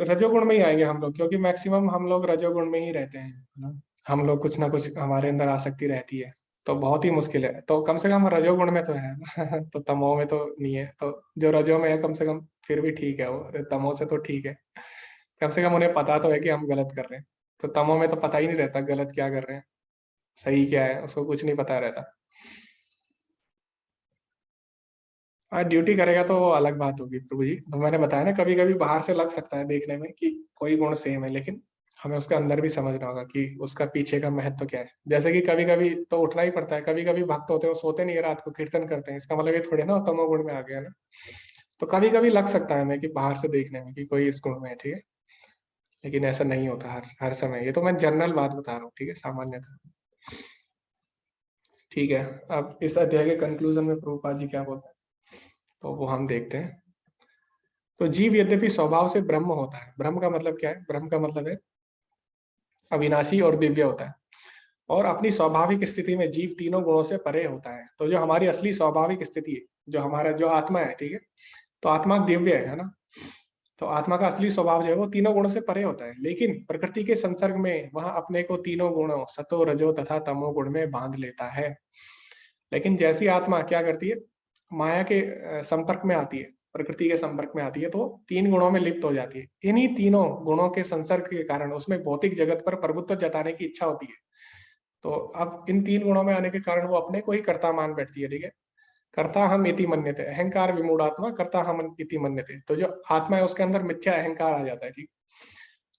रजोगुण में ही आएंगे हम लोग, क्योंकि मैक्सिमम हम लोग रजोगुण में ही रहते हैं, है ना। हम लोग कुछ ना कुछ हमारे अंदर आसक्ति रहती है, तो बहुत ही मुश्किल है। तो कम से कम रजोगुण में तो है। तो तमो में तो नहीं है, तो जो रजो में है कम से कम फिर भी ठीक है, वो तमो से तो ठीक है। कम से कम उन्हें पता तो है कि हम गलत कर रहे हैं। तो तमो में तो पता ही नहीं रहता गलत क्या कर रहे हैं, सही क्या है, उसको कुछ नहीं पता रहता। हाँ, ड्यूटी करेगा तो वो अलग बात होगी प्रभु जी। तो मैंने बताया ना, कभी कभी बाहर से लग सकता है देखने में कि कोई गुण सेम है, लेकिन हमें उसके अंदर भी समझना होगा कि उसका पीछे का महत्व क्या है। जैसे कि कभी कभी तो उठना ही पड़ता है, कभी कभी भक्त होते हैं वो सोते नहीं है, रात को कीर्तन करते हैं, इसका मतलब ये थोड़ी ना तमो गुण में आ गया ना। तो कभी कभी लग सकता है हमें कि बाहर से देखने में कि कोई इस गुण में है, ठीक है, लेकिन ऐसा नहीं होता हर हर समय। ये तो मैं जनरल बात बता रहा हूँ, ठीक है, सामान्यतः। ठीक है, अब इस अध्याय के कंक्लूजन में प्रभुपाद जी क्या बोलते हैं, तो वो हम देखते हैं। तो जीव यद्यपि स्वभाव से ब्रह्म होता है, ब्रह्म का मतलब क्या है, ब्रह्म का मतलब है अविनाशी और दिव्य होता है। और अपनी स्वाभाविक स्थिति में जीव तीनों गुणों से परे होता है। तो जो हमारी असली स्वाभाविक स्थिति है, जो हमारा जो आत्मा है, ठीक है, तो आत्मा दिव्य है ना। तो आत्मा का असली स्वभाव जो है वो तीनों गुणों से परे होता है, लेकिन प्रकृति के संसर्ग में वह अपने को तीनों गुणों सतो रजो तथा तमो गुण में बांध लेता है। लेकिन जैसी आत्मा क्या करती है, माया के संपर्क में आती है, प्रकृति के संपर्क में आती है, तो 3 गुणों में लिप्त हो जाती है। इन्हीं तीनों गुणों के संसर्ग के कारण उसमें भौतिक जगत पर प्रभुत्व जताने की इच्छा होती है। तो अब इन 3 गुणों में आने के कारण वो अपने को ही कर्ता मान बैठती है, ठीक है। कर्ता हम इति मन्यते, अहंकार विमूढ़ात्मा कर्ता हम इति मन्यते। तो जो आत्मा है उसके अंदर मिथ्या अहंकार आ जाता है, ठीक।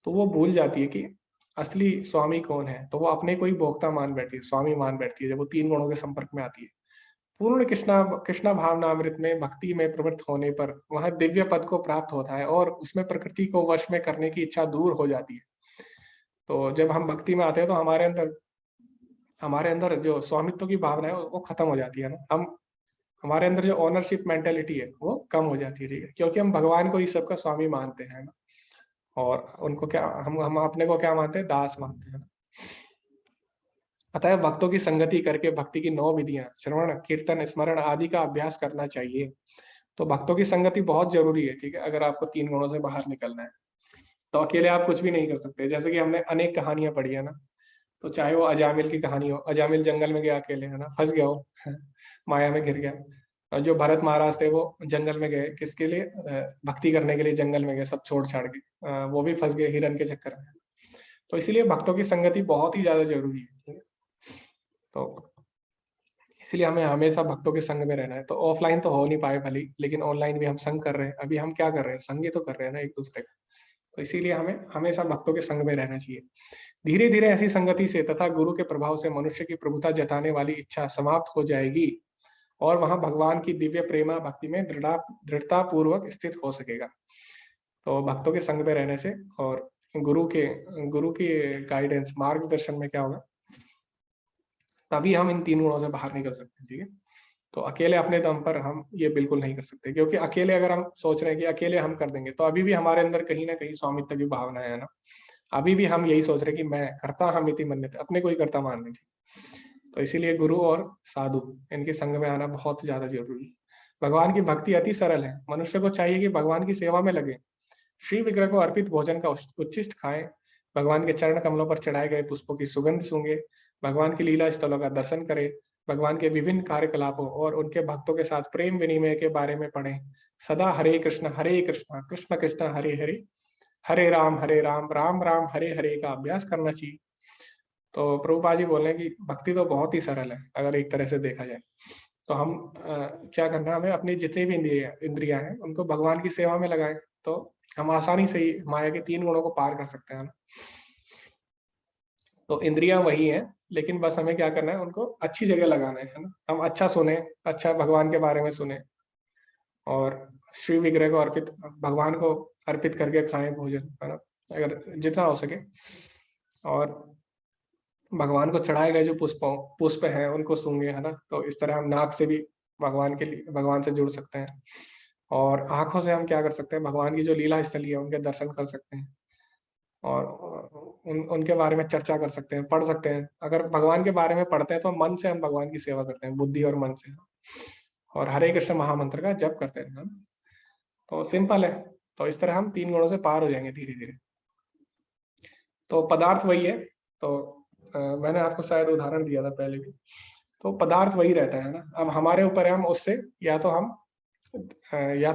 तो वो भूल जाती है कि असली स्वामी कौन है, तो वो अपने को ही भोक्ता मान बैठती है, स्वामी मान बैठती है, जब वो 3 गुणों के संपर्क में आती है। पूर्ण कृष्णा कृष्णा भावनामृत में भक्ति में प्रवृत्त होने पर वह दिव्य पद को प्राप्त होता है, और उसमें प्रकृति को वश में करने की इच्छा दूर हो जाती है। तो जब हम भक्ति में आते हैं तो हमारे अंदर जो स्वामित्व की भावना है वो खत्म हो जाती है ना। हम हमारे अंदर जो ओनरशिप मेंटेलिटी है वो कम हो जाती है, ठीक है, क्योंकि हम भगवान को ही सबका स्वामी मानते हैं ना। और उनको क्या, हम अपने को क्या मानते हैं, दास मानते हैं। अतः भक्तों की संगति करके भक्ति की 9 विधियां श्रवण कीर्तन स्मरण आदि का अभ्यास करना चाहिए। तो भक्तों की संगति बहुत जरूरी है, ठीक है, अगर आपको 3 गुणों से बाहर निकलना है। तो अकेले आप कुछ भी नहीं कर सकते। जैसे कि हमने अनेक कहानियां पढ़ी है ना, तो चाहे वो अजामिल की कहानी हो, अजामिल जंगल में गया अकेले, है ना, फंस गया हो माया में घिर गया। और जो भरत महाराज थे वो जंगल में गए किसके लिए, भक्ति करने के लिए जंगल में गए, सब छोड़ छाड़ के, वो भी फंस गए हिरन के चक्कर में। तो इसीलिए भक्तों की संगति बहुत ही ज्यादा जरूरी है, ठीक है? तो इसलिए हमें हमेशा भक्तों के संग में रहना है। तो ऑफलाइन तो हो नहीं पाए भले, लेकिन ऑनलाइन भी हम संग कर रहे हैं। अभी हम क्या कर रहे हैं, संग ही तो कर रहे हैं ना एक दूसरे का। तो इसीलिए हमें हमेशा भक्तों के संग में रहना चाहिए। धीरे धीरे ऐसी संगति से तथा गुरु के प्रभाव से मनुष्य की प्रभुता जताने वाली इच्छा समाप्त हो जाएगी और वहां भगवान की दिव्य प्रेमा भक्ति में दृढ़ता पूर्वक स्थित हो सकेगा। तो भक्तों के संग में रहने से और गुरु की गाइडेंस, मार्गदर्शन में क्या होगा, तभी हम इन 3 गुणों से बाहर निकल सकते हैं, ठीक है? तो अकेले अपने दम पर हम ये बिल्कुल नहीं कर सकते, क्योंकि अकेले अगर हम सोच रहे हैं कि अकेले हम कर देंगे, तो अभी भी हमारे अंदर कहीं ना कहीं स्वामित्व की भावना है ना। अभी भी हम यही सोच रहे हैं कि मैं करता, हम इति मन्यते, अपने को ही करता मान रहे। तो इसीलिए गुरु और साधु इनके संग में आना बहुत ज्यादा जरूरी है। भगवान की भक्ति अति सरल है। मनुष्य को चाहिए कि भगवान की सेवा में लगे, श्री विग्रह को अर्पित भोजन का उच्छिष्ट खाएं, भगवान के चरण कमलों पर चढ़ाए गए पुष्पों की सुगंध सूंघे, भगवान की लीला स्थलों का दर्शन करें, भगवान के विभिन्न कार्यकलापों और उनके भक्तों के साथ प्रेम विनिमय के बारे में पढ़ें। सदा हरे कृष्ण कृष्ण कृष्ण हरे हरे, हरे राम राम राम हरे हरे का अभ्यास करना चाहिए। तो प्रभुपाद जी बोल रहे हैं कि भक्ति तो बहुत ही सरल है अगर एक तरह से देखा जाए। तो हम क्या करना है, हमें अपनी जितनी भी इंद्रियां हैं उनको भगवान की सेवा में लगाएं, तो हम आसानी से ही माया के 3 गुणों को पार कर सकते हैं ना। तो इंद्रियां वही हैं, लेकिन बस हमें क्या करना है, उनको अच्छी जगह लगाना है ना। हम अच्छा सुने, अच्छा भगवान के बारे में सुने, और श्री विग्रह को अर्पित, भगवान को अर्पित करके खाएं भोजन, है ना, अगर जितना हो सके। और भगवान को चढ़ाए गए जो पुष्प हैं उनको सूंघे, है ना। तो इस तरह हम नाक से भी भगवान से जुड़ सकते हैं, और आंखों से हम क्या कर सकते हैं, भगवान की जो लीला स्थली है उनके दर्शन कर सकते हैं, और उनके बारे में चर्चा कर सकते हैं, पढ़ सकते हैं। अगर भगवान के बारे में पढ़ते हैं तो मन से हम भगवान की सेवा करते हैं, बुद्धि और मन से, और हरे कृष्ण महामंत्र का जप करते हैं ना। तो सिंपल है। तो इस तरह हम 3 गुणों से पार हो जाएंगे धीरे धीरे। तो पदार्थ वही है। तो मैंने आपको शायद उदाहरण दिया था पहले भी। तो पदार्थ वही रहता है ना। अब हमारे ऊपर है, हम उससे या तो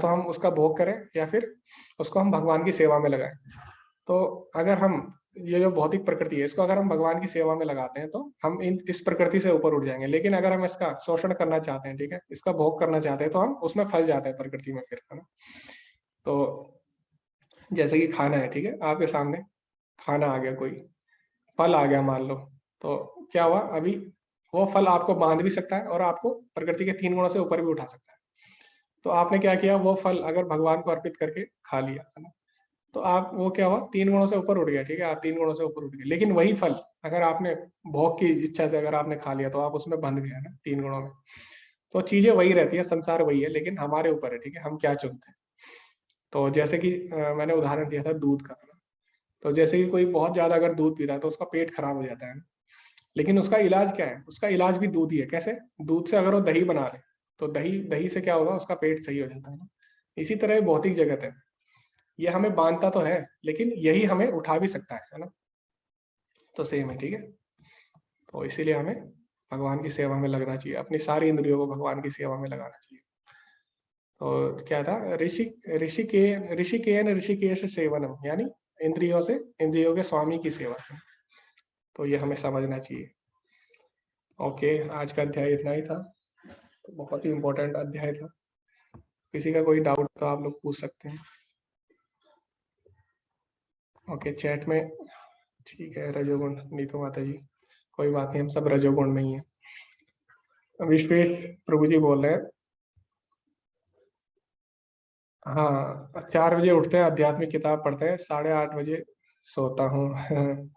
हम उसका भोग करें, या फिर उसको हम भगवान की सेवा में लगाएं। तो अगर हम ये जो भौतिक प्रकृति है, इसको अगर हम भगवान की सेवा में लगाते हैं तो हम इस प्रकृति से ऊपर उठ जाएंगे। लेकिन अगर हम इसका शोषण करना चाहते हैं, ठीक है, इसका भोग करना चाहते हैं, तो हम उसमें फंस जाते हैं प्रकृति में फिर, है ना। तो जैसे कि खाना है, ठीक है, आपके सामने खाना आ गया, कोई फल आ गया मान लो, तो क्या हुआ, अभी वो फल आपको बांध भी सकता है और आपको प्रकृति के 3 गुणों से ऊपर भी उठा सकता है। तो आपने क्या किया, वो फल अगर भगवान को अर्पित करके खा लिया, है ना, तो आप वो क्या हुआ, 3 गुणों से ऊपर उठ गया, ठीक है, आप 3 गुणों से ऊपर उठ गए। लेकिन वही फल अगर आपने भोग की इच्छा से अगर आपने खा लिया, तो आप उसमें बंध गया ना 3 गुणों में। तो चीजें वही रहती है, संसार वही है, लेकिन हमारे ऊपर है, ठीक है, हम क्या चुनते हैं। तो जैसे कि मैंने उदाहरण दिया था दूध का, तो जैसे कि कोई बहुत ज्यादा अगर दूध पीता है तो उसका पेट खराब हो जाता है, लेकिन उसका इलाज क्या है, उसका इलाज भी दूध ही है। कैसे, दूध से अगर वो दही बना ले, तो दही दही से क्या होगा, उसका पेट सही हो जाता है ना। इसी तरह भौतिक जगत है, ये हमें बांधता तो है, लेकिन यही हमें उठा भी सकता है ना। तो सेम है, ठीक है। तो इसीलिए हमें भगवान की सेवा में लगना चाहिए, अपनी सारी इंद्रियों को भगवान की सेवा में लगाना चाहिए। तो क्या था, ऋषिकेश सेवनम, यानी इंद्रियों से, इंद्रियों के स्वामी की सेवा। तो ये हमें समझना चाहिए। ओके, आज का अध्याय इतना ही था। तो बहुत ही इम्पोर्टेंट अध्याय था। किसी का कोई डाउट तो आप लोग पूछ सकते हैं। ओके, चैट में, ठीक है, रजोगुण नीतू माता जी, कोई बात नहीं, हम सब रजोगुण में ही है। विश्वेश प्रभु जी बोल रहे हैं, हाँ 4 बजे उठते हैं, आध्यात्मिक किताब पढ़ते हैं, 8:30 बजे सोता हूँ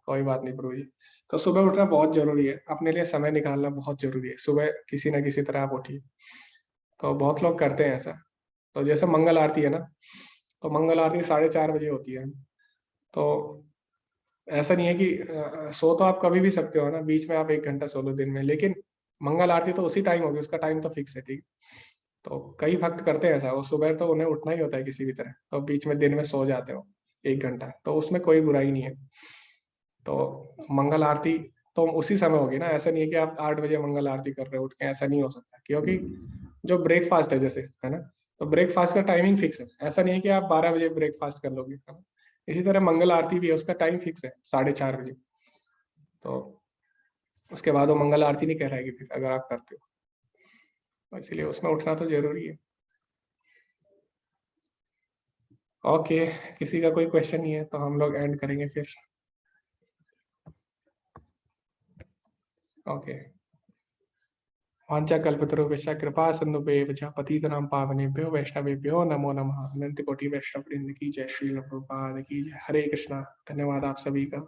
कोई बात नहीं प्रभु जी। तो सुबह उठना बहुत जरूरी है, अपने लिए समय निकालना बहुत जरूरी है। सुबह किसी ना किसी तरह आप उठिए। तो बहुत लोग करते हैं ऐसा। तो जैसे मंगल आरती है ना, तो मंगल आरती 4:30 बजे होती है। तो ऐसा नहीं है कि सो तो आप कभी भी सकते हो ना, बीच में आप 1 घंटा सो लो दिन में, लेकिन मंगल आरती तो उसी टाइम होगी, उसका टाइम तो फिक्स है, ठीक। तो कई भक्त करते हैं ऐसा, वो सुबह तो उन्हें उठना ही होता है किसी भी तरह, तो बीच में दिन में सो जाते हो 1 घंटा, तो उसमें कोई बुराई नहीं है। तो मंगल आरती तो उसी समय होगी ना, ऐसा नहीं है कि आप 8 बजे मंगल आरती कर रहे हो उठ के, ऐसा नहीं हो सकता, क्योंकि जो ब्रेकफास्ट है जैसे, है ना, तो ब्रेकफास्ट का टाइमिंग फिक्स है, ऐसा नहीं है कि आप 12 बजे ब्रेकफास्ट कर लोगे, है ना। इसी तरह मंगल आरती भी है, उसका टाइम फिक्स है 4:30 बजे, तो उसके बाद वो मंगल आरती नहीं कहलाएगी फिर अगर आप करते हो, तो इसलिए उसमें उठना तो जरूरी है। ओके, किसी का कोई क्वेश्चन नहीं है तो हम लोग एंड करेंगे फिर। ओके, वाञ्छाकल्पतरुभ्यश्च कृपा सिन्धुभ्येव च पतितानां पावनेभ्यो वैष्णवेभ्यो नमो नमः। अनंत कोटि वैष्णव वृंद की जय, श्रील प्रभुपाद की जय। हरे कृष्णा। धन्यवाद आप सभी का।